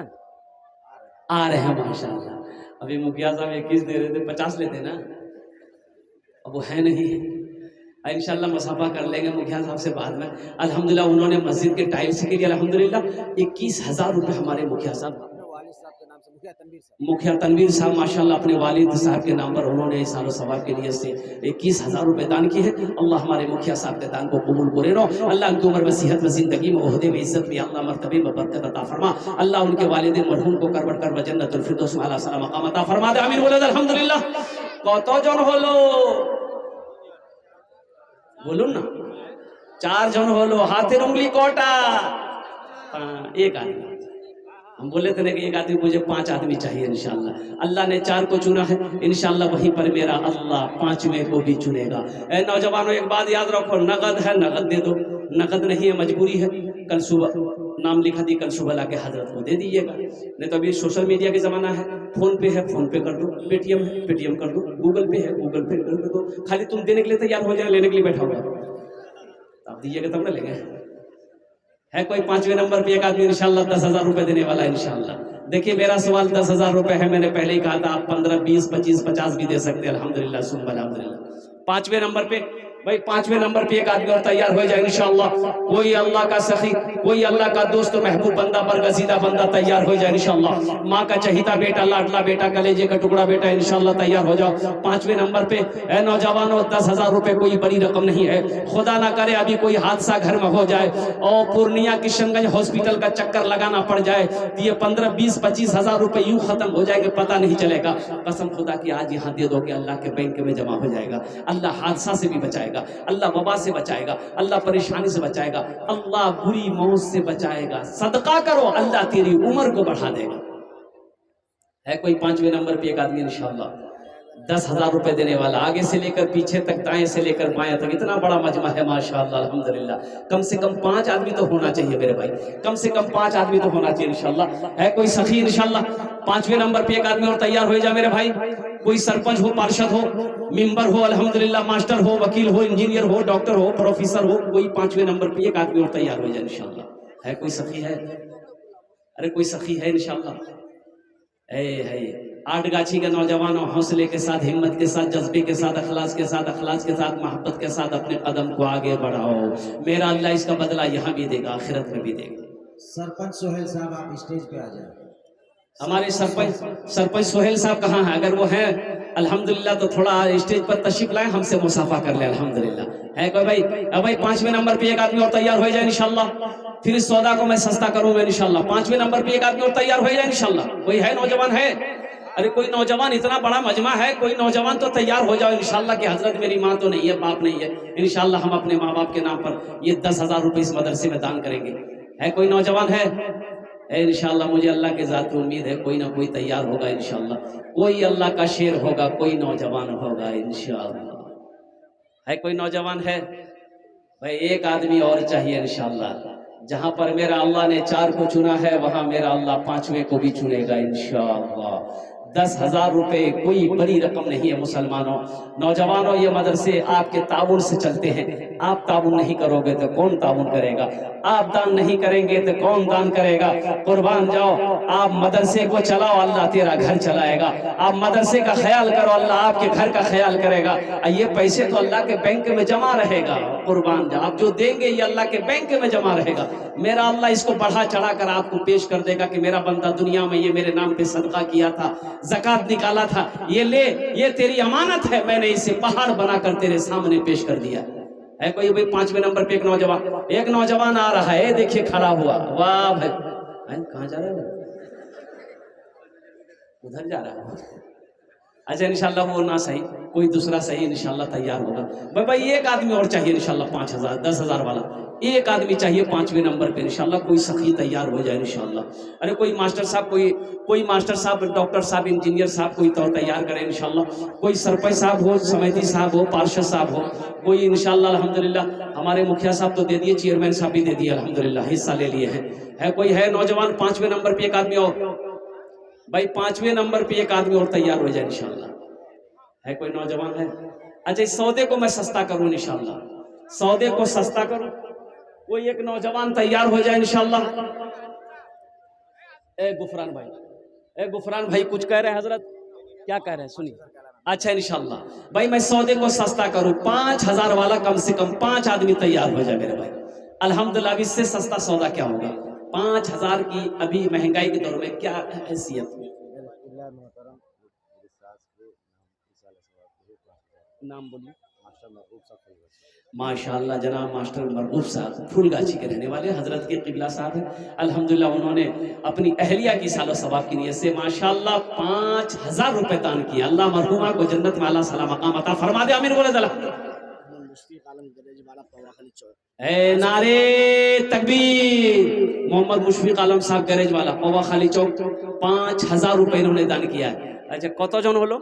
आ रहे हैं माशाअल्लाह। अभी मुखिया साहब 21 दे रहे थे, 50 लेते ना, अब वो है नहीं। इंशाल्लाह मुसाफा कर लेंगे मुखिया साहब से बाद में। अल्हम्दुलिल्लाह उन्होंने मस्जिद के टाइल्स के लिए अल्हम्दुलिल्लाह 21,000 रुपये हमारे मुखिया साहब, मुखिया तनवीर साहब माशाल्लाह अपने वालिद साहब के नाम पर उन्होंने इस सालो सवाब के लिए से 21,000 रुपये दान किए हैं। अल्लाह हमारे मुखिया साहब के दान को कबूल करे रो। अल्लाह उनकी उम्र में सेहत में जिंदगी में ओहदे में इज्जत में अल्लाह मर्तबे में बरकत अता फरमा। अल्लाह उनके वालिदैन मरहूम को करबट कर जन्नतुल फिरदौस में आला सला मकाम अता फरमा दे। आमीन बोले अल्हम्दुलिल्लाह। কতজন হলো বলুন না? 4 জন হলো। हाथेर उंगली कोटा? एक आदमी। हम बोले थे ना कि एक आदमी, मुझे 5 आदमी चाहिए इंशाल्लाह। अल्लाह ने 4 को चुना है, इंशाल्लाह वहीं पर मेरा अल्लाह 5वें को भी चुनेगा। ए नौजवानों, एक बात याद रखो, नगद है नगद दे दो, नगद नहीं है मजबूरी है। कल सुबह नाम लिखा दी, कल सुबह लाके हजरत को दे दीजिएगा। नहीं तो अभी सोशल मीडिया के ज़माना है, फ़ोन पे है फ़ोन पे कर दो, पेटीएम है पेटीएम कर दो, गूगल पे है गूगल पे कर दो। खाली तुम देने के लिए तैयार हो जाए, लेने के लिए बैठा होगा, आप दीजिएगा तब ना लेंगे। है कोई 5वें नंबर पे एक आदमी इंशाल्लाह 10,000 रुपए देने वाला है इंशाल्लाह। देखिए मेरा सवाल 10,000 रुपए है, मैंने पहले ही कहा था आप 15, 20, 25, 50 भी दे सकते हैं। अल्हम्दुलिल्लाह सुम्मा अल्हम्दुलिल्लाह। 5वें नंबर पे भाई, 5वें नंबर पे एक आदमी और तैयार हो जाए इंशाल्लाह। कोई अल्लाह का सखी, कोई अल्लाह का दोस्त, महबूब बंदा, बरगजीदा बंदा तैयार हो जाए इंशाल्लाह। माँ का चहीता बेटा, लाडला बेटा, कलेजे का टुकड़ा बेटा, इंशाल्लाह तैयार हो जाओ। 5वें नंबर पे ए नौजवानों, 10,000 रुपए कोई बड़ी रकम नहीं है। खुदा ना करे अभी कोई हादसा घर में हो जाए और पूर्णिया किशनगंज हॉस्पिटल का चक्कर लगाना पड़ जाए तो ये 15, 20, 25 हजार रुपए यूं खत्म हो जाएंगे, पता नहीं चलेगा। कसम खुदा की आज यहाँ दे दोगे, अल्लाह के बैंक में जमा हो जाएगा। अल्लाह हादसा से भी बचाएगा, अल्लाह वबा से बचाएगा, अल्लाह परेशानी से बचाएगा, अल्लाह बुरी मौत से बचाएगा। सदका करो, अल्लाह तेरी उम्र को बढ़ा देगा। है कोई 5वें नंबर पे एक आदमी इंशाल्लाह 10,000 रुपए देने वाला, आगे से लेकर पीछे तक, दाएं से लेकर बाएं तक, इतना बड़ा मजमा है माशाअल्लाह अल्हम्दुलिल्लाह। कम से कम 5 आदमी तो होना चाहिए मेरे भाई, कम से कम 5 आदमी तो होना चाहिए इंशाल्लाह। है कोई सखी इंशाल्लाह 5वें नंबर पे एक आदमी और तैयार हो जाए मेरे भाई। कोई सरपंच हो, पार्षद हो, मेंबर हो, अल्हम्दुलिल्लाह, मास्टर हो, वकील हो, इंजीनियर हो, डॉक्टर हो, प्रोफेसर हो, कोई 5वें नंबर पे एक आदमी और तैयार हो जाए इंशाल्लाह। है कोई सखी है? अरे कोई सखी है इंशाल्लाह? है 8 गाछी के नौजवानों, हौसले के साथ, हिम्मत के साथ, जज्बे के साथ, अखलास के साथ, मोहब्बत के साथ अपने कदम को आगे बढ़ाओ। मेरा अल्लाह इसका बदला यहाँ भी देगा, आखिरत में भी देगा।
सरपंच सोहेल साहब आप स्टेज पे आ जाए।
हमारे सरपंच सोहेल साहब कहाँ हैं? अगर वो हैं अल्हम्दुलिल्लाह तो थोड़ा स्टेज पर तशरीफ लाए, हमसे मुसाफा कर ले अल्हम्दुलिल्लाह। है कोई भाई? अब भाई 5वें नंबर पे एक आदमी और तैयार हो जाए इंशाल्लाह, फिर इस सौदा को मैं सस्ता करूंगा इंशाल्लाह। 5वें नंबर पे एक आदमी और तैयार हो जाए इंशाल्लाह। कोई है नौजवान है? अरे कोई नौजवान, इतना बड़ा मजमा है, कोई नौजवान तो तैयार हो जाओ इंशाल्लाह कि हजरत मेरी माँ तो नहीं है, बाप नहीं है, इंशाल्लाह हम अपने माँ बाप के नाम पर ये 10,000 रुपए इस मदरसे में दान करेंगे। है कोई नौजवान है? इंशाल्लाह मुझे अल्लाह के ज़ात पे उम्मीद है कोई ना कोई तैयार होगा इंशाल्लाह। कोई अल्लाह का शेर होगा, कोई नौजवान होगा इंशाल्लाह। है कोई नौजवान है? भाई एक आदमी और चाहिए इंशाल्लाह। जहां पर मेरा अल्लाह ने 4 को चुना है, वहां मेरा अल्लाह 5वें को भी चुनेगा इंशाल्लाह। 10,000 रुपए कोई बड़ी रकम नहीं है मुसलमानों। नौजवानों, ये मदरसे आपके ताउन से चलते हैं। आप ताउन नहीं करोगे तो कौन ताउन करेगा? आप दान नहीं करेंगे तो कौन दान करेगा? कुर्बान जाओ, आप मदरसे को चलाओ, अल्लाह तेरा घर चलाएगा। आप मदरसे का ख्याल करो, अल्लाह आपके घर का ख्याल करेगा। ये पैसे तो अल्लाह के बैंक में जमा रहेगा। कुर्बान जाओ, आप जो देंगे ये अल्लाह के बैंक में जमा रहेगा। मेरा अल्लाह इसको बढ़ा चढ़ा कर आपको पेश कर देगा कि मेरा बंदा दुनिया में ये मेरे नाम पे सदका किया था, ज़कात निकाला था, ये ले, ये तेरी अमानत है, मैंने इसे पहाड़ बनाकर तेरे सामने पेश कर दिया। है कोई भाई 5वें नंबर पे एक नौजवान आ रहा है, देखिए खड़ा हुआ। वाह भाई, कहाँ जा रहा है? उधर जा रहा है। अच्छा इंशाल्लाह वो ना सही, कोई दूसरा सही इंशाल्लाह तैयार होगा। भाई एक आदमी और चाहिए इंशाल्लाह 5,000, 10,000 वाला एक आदमी चाहिए 5वें नंबर पे इंशाल्लाह। कोई सखी तैयार हो जाए इंशाल्लाह। अरे कोई मास्टर साहब, कोई मास्टर साहब, डॉक्टर साहब, इंजीनियर साहब कोई तो तैयार करें इंशाल्लाह। कोई सरपंच साहब हो, समिति साहब हो, पार्षद साहब हो, कोई इंशाल्लाह अल्हम्दुलिल्लाह। हमारे मुखिया साहब तो दे दिए, चेयरमैन साहब भी दे दिए अल्हम्दुलिल्लाह, हिस्सा ले लिए हैं। है कोई है नौजवान 5वें नंबर पे एक आदमी और? भाई 5वें नंबर पे एक आदमी और तैयार हो जाए इंशाल्लाह। है कोई नौजवान है? अच्छा इस सौदे को मैं सस्ता करूं इंशाल्लाह, सौदे को सस्ता करूं, कोई एक नौजवान तैयार हो जाए इंशाल्लाह। गुफरान भाई कुछ कह रहे हैं हजरत? क्या कह रहे हैं सुनिए। अच्छा इंशाल्लाह भाई मैं सौदे को सस्ता करूं, 5,000 वाला कम से कम 5 आदमी तैयार हो जाए मेरे भाई। अल्हम्दुलिल्लाह, इससे सस्ता सौदा क्या होगा? 5,000 की अभी महंगाई के दौर में क्या हैसियत? नाम बोलिए। माशाअल्लाह जनाब मास्टर मरगूब साहब फूलगाछी के रहने वाले हजरत के क़िबला साहब हैं। अल्हम्दुलिल्लाह उन्होंने अपनी अहलिया की सालो सवाब की नीयत से माशाअल्लाह 5,000 रुपए दान किए। अल्लाह मरहूमा को जन्नत में आला सला मकाम अता फरमा दे, आमीन बोले जला। नारे तकबीर। मोहम्मद मुशफिक आलम साहब गैरेज वाला पवा खाली चौक 5,000 रुपए इन्होंने दान किया है। अच्छा कत जन हलो?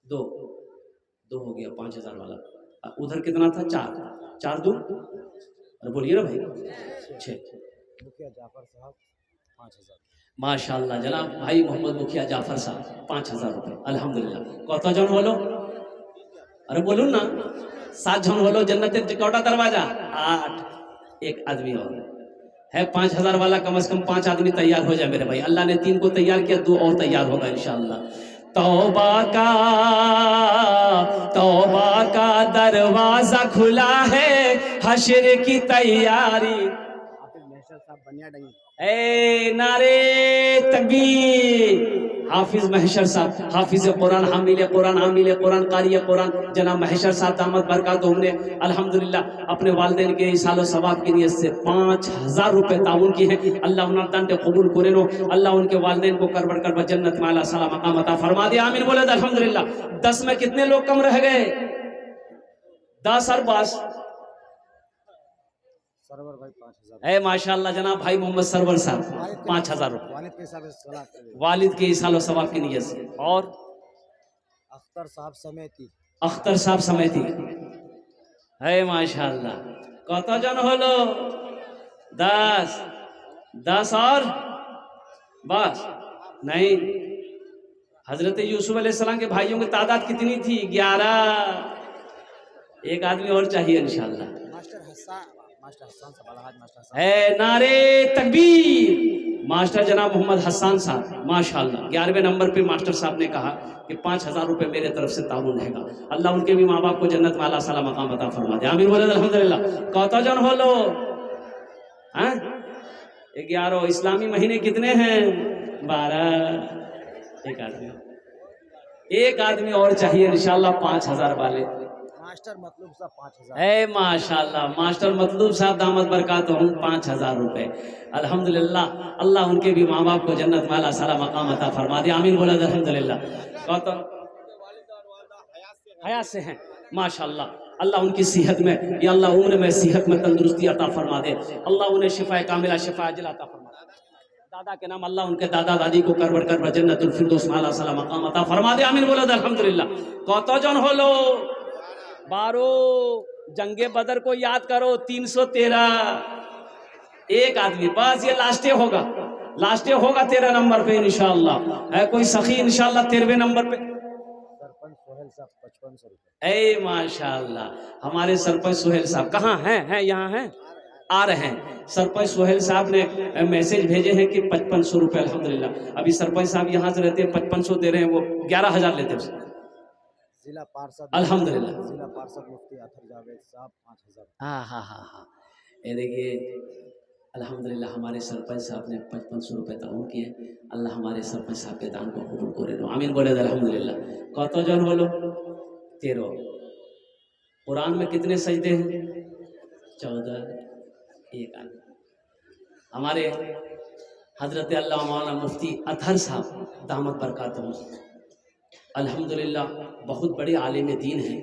दो हो गया 5,000 वाला। उधर कितना था? 4 4 2 اور بولیے نا بھائی 6
مکھیا جعفر صاحب 5000
ماشاء اللہ جناب بھائی محمد مکھیا جعفر صاحب 5000 روپے الحمدللہ کت জন হলো ارے بولوں نا 7 জন হলো جنت کٹا دروازہ 8 ایک آدمی اور ہے 5000 والا کم از کم 5 آدمی تیار ہو جائے میرے بھائی اللہ نے 3 کو تیار کیا 2 اور تیار ہوگا انشاءاللہ توبہ کا دروازہ کھلا ہے حشر کی تیاری اے نعرے تکبیر حافظ محشر صاحب حافظ قرآن حامل قرآن قاری قرآن جناب محشر صاحب دامت برکاتہم نے الحمدللہ اپنے والدین کے اصال و ثواب کی نیت سے 5000 روپے تعاون کی ہے اللہ انہوں نے قبول کرے نو اللہ ان کے والدین کو کربر کربر جنت میں اعلیٰ سلام مقام عطا فرما دیا آمین بولے الحمدللہ 10 میں کتنے لوگ کم رہ گئے 10 اور 22
سرور بھائی 5000
اے ماشاءاللہ جناب بھائی محمد سرور صاحب 5000 روپے
والد کے حساب سے
والد کے اصال و ثواب کی نیت سے اور
اختر صاحب سمیتی
اے ماشاءاللہ کت জন হলো 10 اور بس نہیں حضرت یوسف علیہ السلام کے بھائیوں کی تعداد کتنی تھی 11 ایک آدمی اور چاہیے انشاءاللہ
ماسٹر حسان صاحب الحاج ماسٹر صاحب
اے نعرے تکبیر ماسٹر جناب محمد حسان صاحب ماشاءاللہ 11ویں نمبر پہ ماسٹر صاحب نے کہا کہ 5000 روپے میرے طرف سے تعاون رہے گا اللہ ان کے بھی ماں باپ کو جنت میں اعلیٰ سلام مقام عطا فرما دے آمین بولے الحمدللہ کت জন হলো 11 اسلامی مہینے کتنے ہیں 12 ایک آدمی اور چاہیے انشاءاللہ 5000 والے
ماسٹر مطلوب صاحب 5000
اے ماشاءاللہ ماسٹر مطلوب صاحب دامت برکاتہم 5000 روپے الحمدللہ اللہ ان کے بھی ماں باپ کو جنت میں اعلیٰ سلام مقام عطا فرما دے آمین بولے الحمدللہ حیات سے ہیں ماشاءاللہ اللہ ان کی صحت میں یا اللہ عمر میں صحت میں تندرستی عطا فرما دے اللہ انہیں شفا کاملہ شفا عاجلہ عطا فرما دے دادا کے نام اللہ ان کے دادا دادی کو کربر کربر جنت الفردوس میں اعلیٰ سلام مقام عطا فرما دے آمین بولے الحمدللہ کت জন হলো 12 جنگ بدر کو یاد کرو 313 ایک آدمی بس یہ لاسٹے ہوگا 13 نمبر پہ انشاءاللہ ہے کوئی سخی انشاءاللہ 13ویں نمبر پہ
سرپنچ سہیل صاحب 5500 روپے
اے ماشاءاللہ ہمارے سرپنچ سہیل صاحب کہاں ہیں یہاں ہیں آ رہے ہیں سرپنچ سہیل صاحب نے میسج بھیجے ہیں کہ 5500 روپے الحمدللہ ابھی سرپنچ صاحب یہاں سے رہتے ہیں 5500 دے رہے ہیں وہ 11000 لیتے ہیں
ضلع پارشد
الحمدللہ
ضلع پارشد مفتی اطہر جاوید صاحب 5000
ہاں یہ دیکھیے الحمدللہ ہمارے سرپنچ صاحب نے 5500 روپے تعاون کیے اللہ ہمارے سرپنچ صاحب کے دان کو قبول کرے نو آمین بولے الحمدللہ کت জন হলো 13 قرآن میں کتنے سجدے ہیں 14 ایک آدمی ہمارے حضرت اللہ مولانا مفتی اطہر صاحب دامت برکاتہم الحمدللہ بہت بڑے عالم دین ہیں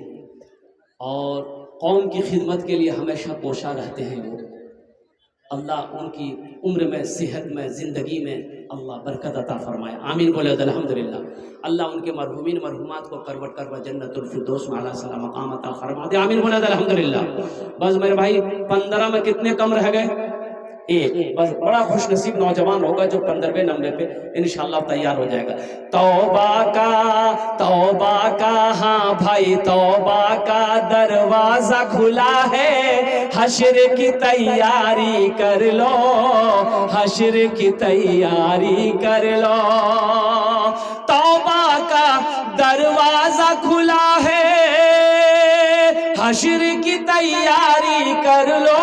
اور قوم کی خدمت کے لیے ہمیشہ کوشاں رہتے ہیں وہ اللہ ان کی عمر میں صحت میں زندگی میں اللہ برکت عطا فرمائے آمین بولے الحمدللہ اللہ ان کے مرحومین مرحومات کو کربٹ کربٹ جنت الفردوس میں اعلیٰ سلام مقام عطا فرما دے آمین بولے الحمدللہ بس میرے بھائی 15 میں کتنے کم رہ گئے ایک بس بڑا خوش نصیب نوجوان ہوگا جو 15ویں نمبر پہ انشاءاللہ تیار ہو جائے گا توبہ کا ہاں بھائی توبہ کا دروازہ کھلا ہے حشر کی تیاری کر لو حشر کی تیاری کر لو توبہ کا دروازہ کھلا ہے حشر کی تیاری کر لو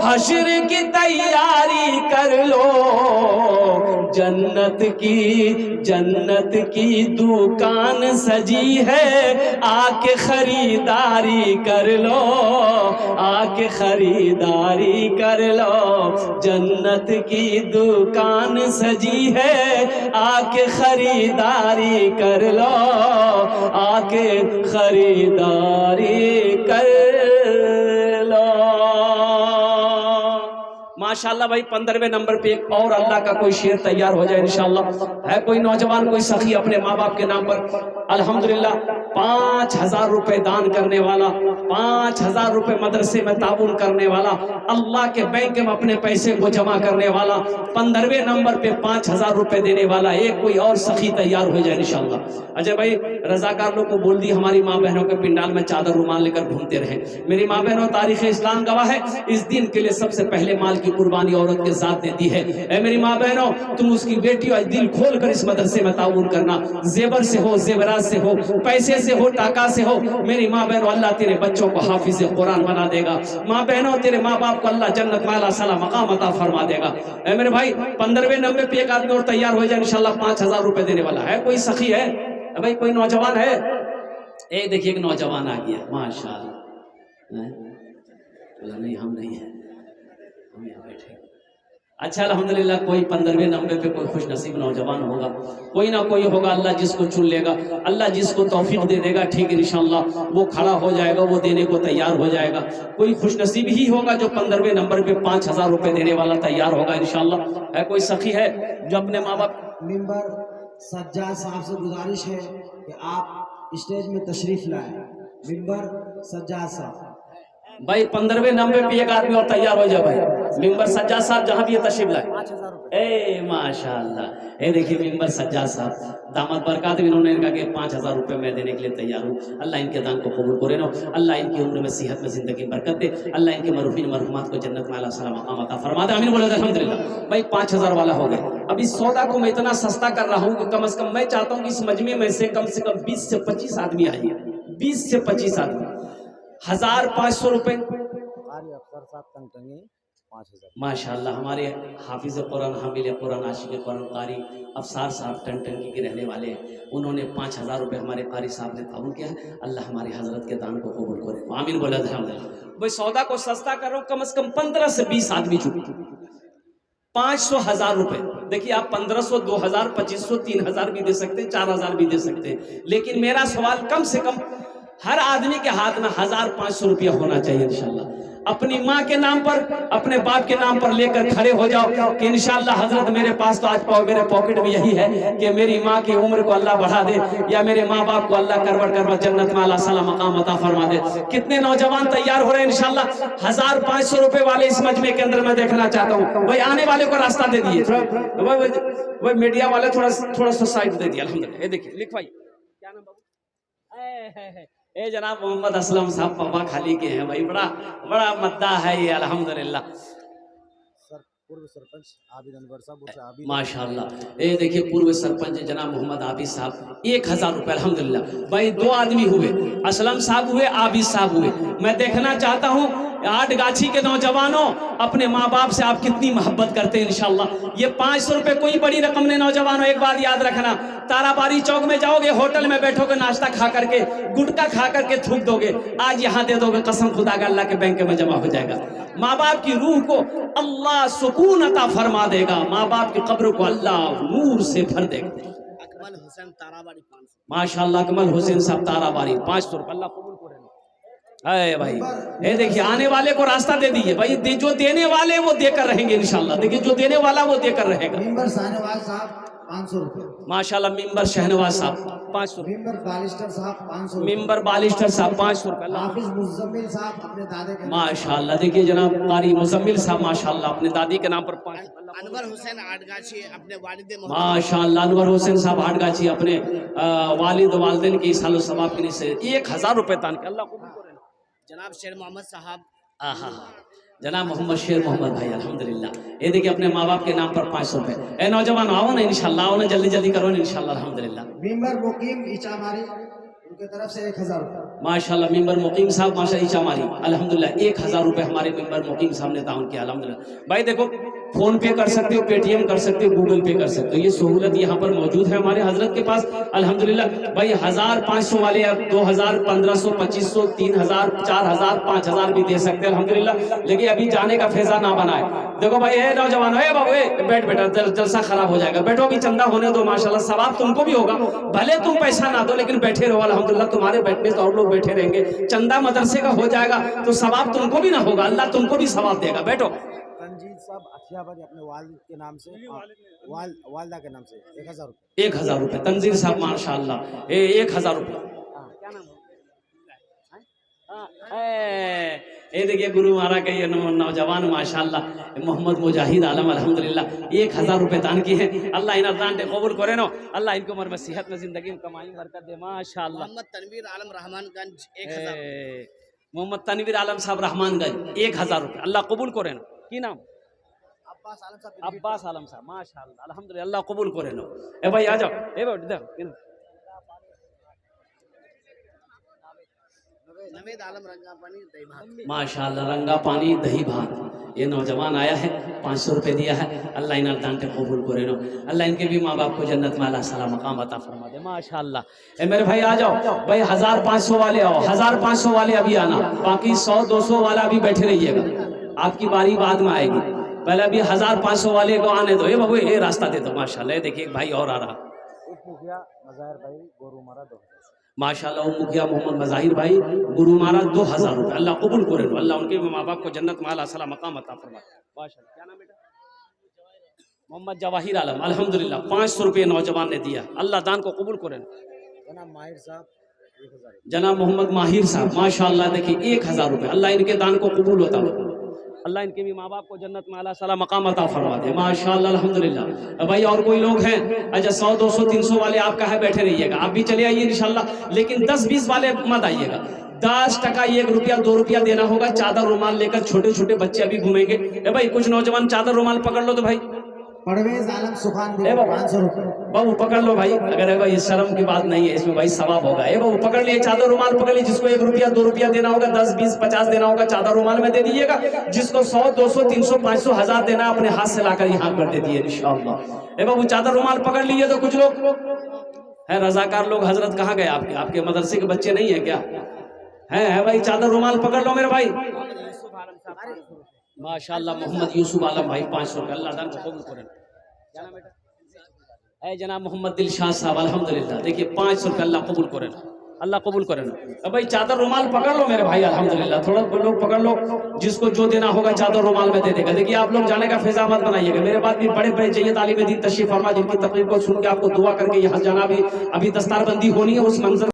حشر کی تیاری کر لو جنت کی دکان سجی ہے آ کے خریداری کر لو آ کے خریداری کر لو جنت کی دکان سجی ہے آ کے خریداری کر لو آ کے خریداری کر لو ماشاءاللہ بھائی 15ویں نمبر پہ ایک اور اللہ کا کوئی شعر تیار ہو جائے انشاءاللہ ہے کوئی نوجوان کوئی سخی اپنے ماں باپ کے نام پر الحمدللہ 5,000 रुपए दान करने वाला, 5,000 रुपए मदरसे में ताउन करने वाला, अल्लाह के बैंक में अपने पैसे को जमा करने वाला, 15वें नंबर पे 5,000 रुपए देने वाला एक कोई और सखी तैयार हो जाए इंशाअल्लाह। अजय भाई रजाकार लोग को बोल दी हमारी माँ बहनों के पिंडाल में चादर रुमाल लेकर घूमते रहे। मेरी माँ बहनों, तारीख इस्लाम गवाह है, इस दिन के लिए सबसे पहले माल की कुर्बानी औरत के साथ ने दी है। ऐ मेरी माँ बहनों, तुम उसकी बेटी और दिल खोल कर इस मदरसे में ताउन करना, जेवर से हो, जेवरात से हो, पैसे से हो, टाका से हो। मेरी माँ बहनों, अल्लाह तेरे बच्चों को हाफिज कुरान बना देगा। माँ बहनों, तेरे माँ बाप को अल्लाह जन्नत में आला साला मकाम अता फरमा देगा। ऐ मेरे भाई 15वें नंबर पे एक आदमी और तैयार हो जाए इंशाल्लाह, 5,000 रुपए देने वाला है। कोई सखी है भाई, कोई नौजवान है? ए देखिए एक नौजवान आ गया माशाल्लाह। नहीं हम नहीं है, हम यहाँ बैठे। अच्छा अल्हम्दुलिल्लाह, कोई 15वें नंबर पे कोई खुश नसीब नौजवान होगा, कोई ना कोई होगा, अल्लाह जिसको चुन लेगा, अल्लाह जिसको तौफीक दे देगा, ठीक है इंशाल्लाह वो खड़ा हो जाएगा, वो देने को तैयार हो जाएगा। कोई खुश नसीब ही होगा जो 15वें नंबर पे 5,000 रुपए देने वाला तैयार होगा इंशाल्लाह। है कोई सखी है जो अपने माँ बाप?
मेंबर सज्जाद साहब से गुजारिश है कि आप स्टेज में तशरीफ लाएं। मेंबर सज्जाद साहब
भाई 15वें नंबर पे एक आदमी और तैयार हो जाए भाई। मेंबर सज्जाद साहब जहाँ भी ये तशरीफ लाए। ए माशाल्लाह, ए देखिए मेंबर सज्जाद साहब दामद बरकत, इन्होंने कहा कि 5,000 रुपए मैं देने के लिए तैयार हूँ। अल्लाह इनके दान को कबूल करे ना, अल्लाह इनकी उम्र में सेहत में जिंदगी बरकत दे, अल्लाह इनके मरहूमीन मरहुमात को जन्नत में आला सलाम मकाम अता फरमा दे। आमीन बोले अल्हम्दुलिल्लाह। भाई 5,000 वाला हो गए। अब इस सौदा को मैं इतना सस्ता कर रहा हूँ कि कम से कम मैं चाहता हूँ कि इस मजमे में से कम 20 से 25 आदमी आइए, 20 से 25 आदमी। 1,500 रुपए माशाल्लाह। हमारे हाफिज कुरान, हामिल कुरान, आशिक कुरान कारी अफसार साहब टनटनकी के रहने वाले हैं, उन्होंने 5,000 रुपए हमारे कारी साहब ने ताउन किया है। अल्लाह हमारी हजरत के दान को कबूल करे, आमीन बोला अल्हम्दुलिल्लाह। भाई सौदा को सस्ता कर रहा हूँ, कम से कम 15 से 20 आदमी चुके, 500 1,000 रुपए। देखिए आप 1,500 2,000 2,500 3,000 भी दे सकते हैं, 4,000 भी दे सकते हैं, लेकिन मेरा सवाल कम से कम हर आदमी के हाथ में 1,500 रुपया होना चाहिए इंशाल्लाह। अपनी माँ के नाम पर, अपने बाप के नाम पर लेकर खड़े हो जाओ कि इंशाल्लाह हजरत मेरे पास तो आज मेरे पॉकेट में यही है कि मेरी माँ की उम्र को अल्लाह बढ़ा दे, या मेरे माँ बाप को अल्लाह करवट करवट जन्नत में अल्लाह सला मकाम अता फरमा दे। कितने नौजवान तैयार हो रहे हैं इंशाल्लाह। 1,500 रुपए वाले इस मजमे के अंदर मैं देखना चाहता हूँ। वही आने वाले को रास्ता दे दिए, वही मीडिया वाले थोड़ा सा साइड दे दिया अल्हम्दुलिल्लाह। ये देखिए लिखवाइए, क्या नाम बाबू? ए जनाब मोहम्मद असलम साहब पापा खाली के हैं भाई, बड़ा मद्दा है ये अल्हम्दुलिल्लाह।
सर पूर्व सरपंच आबिद अनवर साहब
माशाल्लाह। ये देखिए पूर्व सरपंच जनाब मोहम्मद आबिद साहब 1,000 रुपए अल्हम्दुलिल्लाह। भाई 2 आदमी हुए, असलम साहब हुए, आबिद साहब हुए। मैं देखना चाहता हूँ आठ गाछी के नौजवानों, अपने माँ बाप से आप कितनी मोहब्बत करते हैं इंशाल्लाह। ये 500 रुपए कोई बड़ी रकम नहीं नौजवानों। एक बात याद रखना, ताराबारी चौक में जाओगे, होटल में बैठोगे, नाश्ता खा करके, गुटखा खा करके थूक दोगे, आज यहाँ दे दोगे, कसम खुदा का अल्लाह के बैंक में जमा हो जाएगा। माँ बाप की रूह को अल्लाह सुकून अता फरमा देगा, माँ बाप की कब्र को अल्लाह नूर से भर देगा। अकमल हुसैन ताराबारी 500 माशाल्लाह। अकमल हुसैन साहब ताराबारी 500 रुपए, अल्लाह कबूल करे। अरे भाई ये देखिए आने वाले को रास्ता दे दीजिए भाई, जो देने वाले वो देकर रहेंगे इंशाल्लाह। देखिए जो देने वाला वो देकर रहेगा।
मेंबर शाहनवाज साहब 500 रुपए
माशाल्लाह। मेंबर शहनवाज साहब 500।
मेंबर बालिस्टर साहब 500।
मेंबर बालिस्टर साहब 500 रुपए।
हाफिज मुजम्मिल साहब अपने दादे के
माशाल्लाह। देखिए जनाब कारी मुजम्मिल साहब माशाल्लाह अपने दादी के नाम पर 500।
अनवर हुसैन आठगाछी अपने वालिद
माशाल्लाह। अनवर हुसैन साहब आठगाछी अपने वालिद वालिदैन के सालो सवाब के से 1,000 रुपए दान के, अल्लाह कबूल करे।
जनाब शेर मोहम्मद साहब,
आहा जनाब मोहम्मद शेर मोहम्मद भाई अल्हम्दुलिल्लाह। ये देखिए अपने माँ बाप के नाम पर 500 रुपए। ए नौजवान आओ ना इंशाल्लाह, आओ ना जल्दी जल्दी करो ना इंशाल्लाह अल्हम्दुलिल्लाह।
मेंबर मुकीम इचामारी उनके तरफ से 1,000 रुपए
माशाल्लाह। मेंबर मुकीम साहब माशा इचामारी अल्हम्दुलिल्लाह 1,000 रुपए हमारे मेंबर मुकीम साहब ने ताउन किया अल्हम्दुलिल्लाह। भाई देखो फोन पे कर सकते हो, पेटीएम कर सकते हो, गूगल पे कर सकते हो, ये सहूलत यहाँ पर मौजूद है हमारे हजरत के पास अल्हम्दुलिल्लाह। भाई 1,500 वाले अब 2,000 1,500 2,500 3,000 4,000 5,000 भी दे सकते हैं अल्हम्दुलिल्लाह। लेकिन अभी जाने का फैजा ना बनाए। देखो भाई ए नौजवान, ए बाबू बैठ बेटा, जलसा खराब हो जाएगा, बैठो अभी चंदा होने दो माशाल्लाह। सवाब तुमको भी होगा, भले तुम पैसा ना दो लेकिन बैठे रहो अल्हम्दुलिल्लाह। तुम्हारे बैठने से और लोग बैठे रहेंगे, चंदा मदरसे का हो जाएगा तो सवाब तुमको भी ना होगा, अल्लाह तुमको भी सवाब देगा। बैठो।
तंजीद साहब अखियाबादी अपने वालिद के नाम से, वालिदा के नाम से 1,000 रुपए।
1,000 रुपए तंजीर साहब माशाल्लाह। 1,000 रुपए क्या नाम है? ये देखिए गुरु महाराज का ये नौजवान माशाल्लाह मोहम्मद मुजाहिद आलम अल्हम्दुलिल्लाह 1000 रुपए दान किए हैं। अल्लाह इन दान दे कबूल करे नो, अल्लाह इनको उम्र में सेहत में जिंदगी में कमाई बरकत दे माशाल्लाह।
मोहम्मद तनवीर आलम रहमानगंज 1000
मोहम्मद तनवीर आलम साहब रहमानगंज 1000 रुपए अल्लाह कबूल करे नो। की नाम?
अब्बास आलम साहब
अब्बास आलम साहब माशाल्लाह अल्हम्दुलिल्लाह अल्लाह कबूल करे नो। ए भाई आ जाओ, ए भाई इधर
नवेद आलम रंगा पानी दही भात
माशाल्लाह रंगा पानी दही भात। ये नौजवान आया है 500 रुपए दिया है, अल्लाह इन दान के कबूल करे नो, अल्लाह इनके भी माँ बाप को जन्नत में अल्लाह सला मकाम अता फरमा दे माशाल्लाह। ए मेरे भाई आ जाओ भाई, 1500 वाले आओ, 1500 वाले अभी आना, बाकी 100-200 वाला अभी बैठे रहिएगा, आपकी बारी बाद में आएगी, पहले अभी 1500 वाले को आने दो। ये बाबू ये रास्ता दे दो माशाल्लाह। ये देखिए भाई और आ रहा माशाल्लाह, वो मुखिया मोहम्मद मज़ाहिर भाई गुरुमारा 2000 रुपए अल्लाह कबूल करे, अल्लाह उनके माँ बाप को जन्नत में अल्लाह सला मकाम अता फरमा माशाल्लाह। क्या नाम बेटा? मोहम्मद जवाहिर आलम अल्हम्दुलिल्लाह 500 रुपए नौजवान ने दिया, अल्लाह दान को कबूल करे। जनाब मोहम्मद माहिर साहब माशाल्लाह देखिए 1000 रुपए, अल्लाह इनके दान को कबूल होता है, अल्लाह इनके भी माँ बाप को जन्नत में अल्लाह सला मकाम अता फरमा दे माशाल्लाह अल्हम्दुलिल्लाह। भाई और कोई लोग हैं? अच्छा 100-200-300 वाले आपका है, बैठे रहिएगा, आप भी चले आइए इंशाल्लाह, लेकिन 10-20 वाले मत आइएगा। 10 टका 1 रुपया 2 रुपया देना होगा। चादर रुमाल लेकर छोटे छोटे बच्चे अभी घूमेंगे। भाई कुछ नौजवान चादर रुमाल पकड़ लो तो भाई,
परवेज आलम सुखान दिया 500 रुपए।
बाबू पकड़ लो भाई, अगर भाई ये शर्म की बात नहीं है, इसमें भाई सवाब होगा। ए बाबू पकड़ लिए, चादर रुमाल पकड़ लिए, जिसको 1 रुपया 2 रुपया देना होगा, 10 20 50 देना होगा, चादर रुमाल में दे दीजिएगा। जिसको 100 200 300 500 1000 देना अपने हाथ से लाकर यहाँ कर दे दिए इंशाअल्लाह। ए बाबू चादर रुमाल पकड़ लिए। तो कुछ लोग है रजाकार लोग, हजरत कहाँ गए आपके? आपके मदरसे के बच्चे नहीं है क्या? है भाई, चादर रुमाल पकड़ लो मेरे भाई माशाल्लाह। मोहम्मद यूसुफ आलम भाई 500 रुपए, अल्लाह दान को कबूल करे। क्या नाम बेटा? जनाब मोहम्मद दिलशाद साहब अल्हम्दुलिल्लाह देखिए 500 रुपए, अल्लाह कबूल करे, अल्लाह कबूल करे। अब भाई चादर रुमाल पकड़ लो मेरे भाई अल्हम्दुलिल्लाह, थोड़ा लोग पकड़ लो, जिसको जो देना होगा चादर रुमाल में दे देगा। देखिए आप लोग जाने का फिजा मत बनाइएगा, मेरे बाद भी बड़े बड़े जय्यद आलिम दीन तशरीफ फरमा, जिनकी तकरीर को सुन के आपको दुआ करके यहाँ जाना भी, अभी दस्तारबंदी होनी है, उस मंजर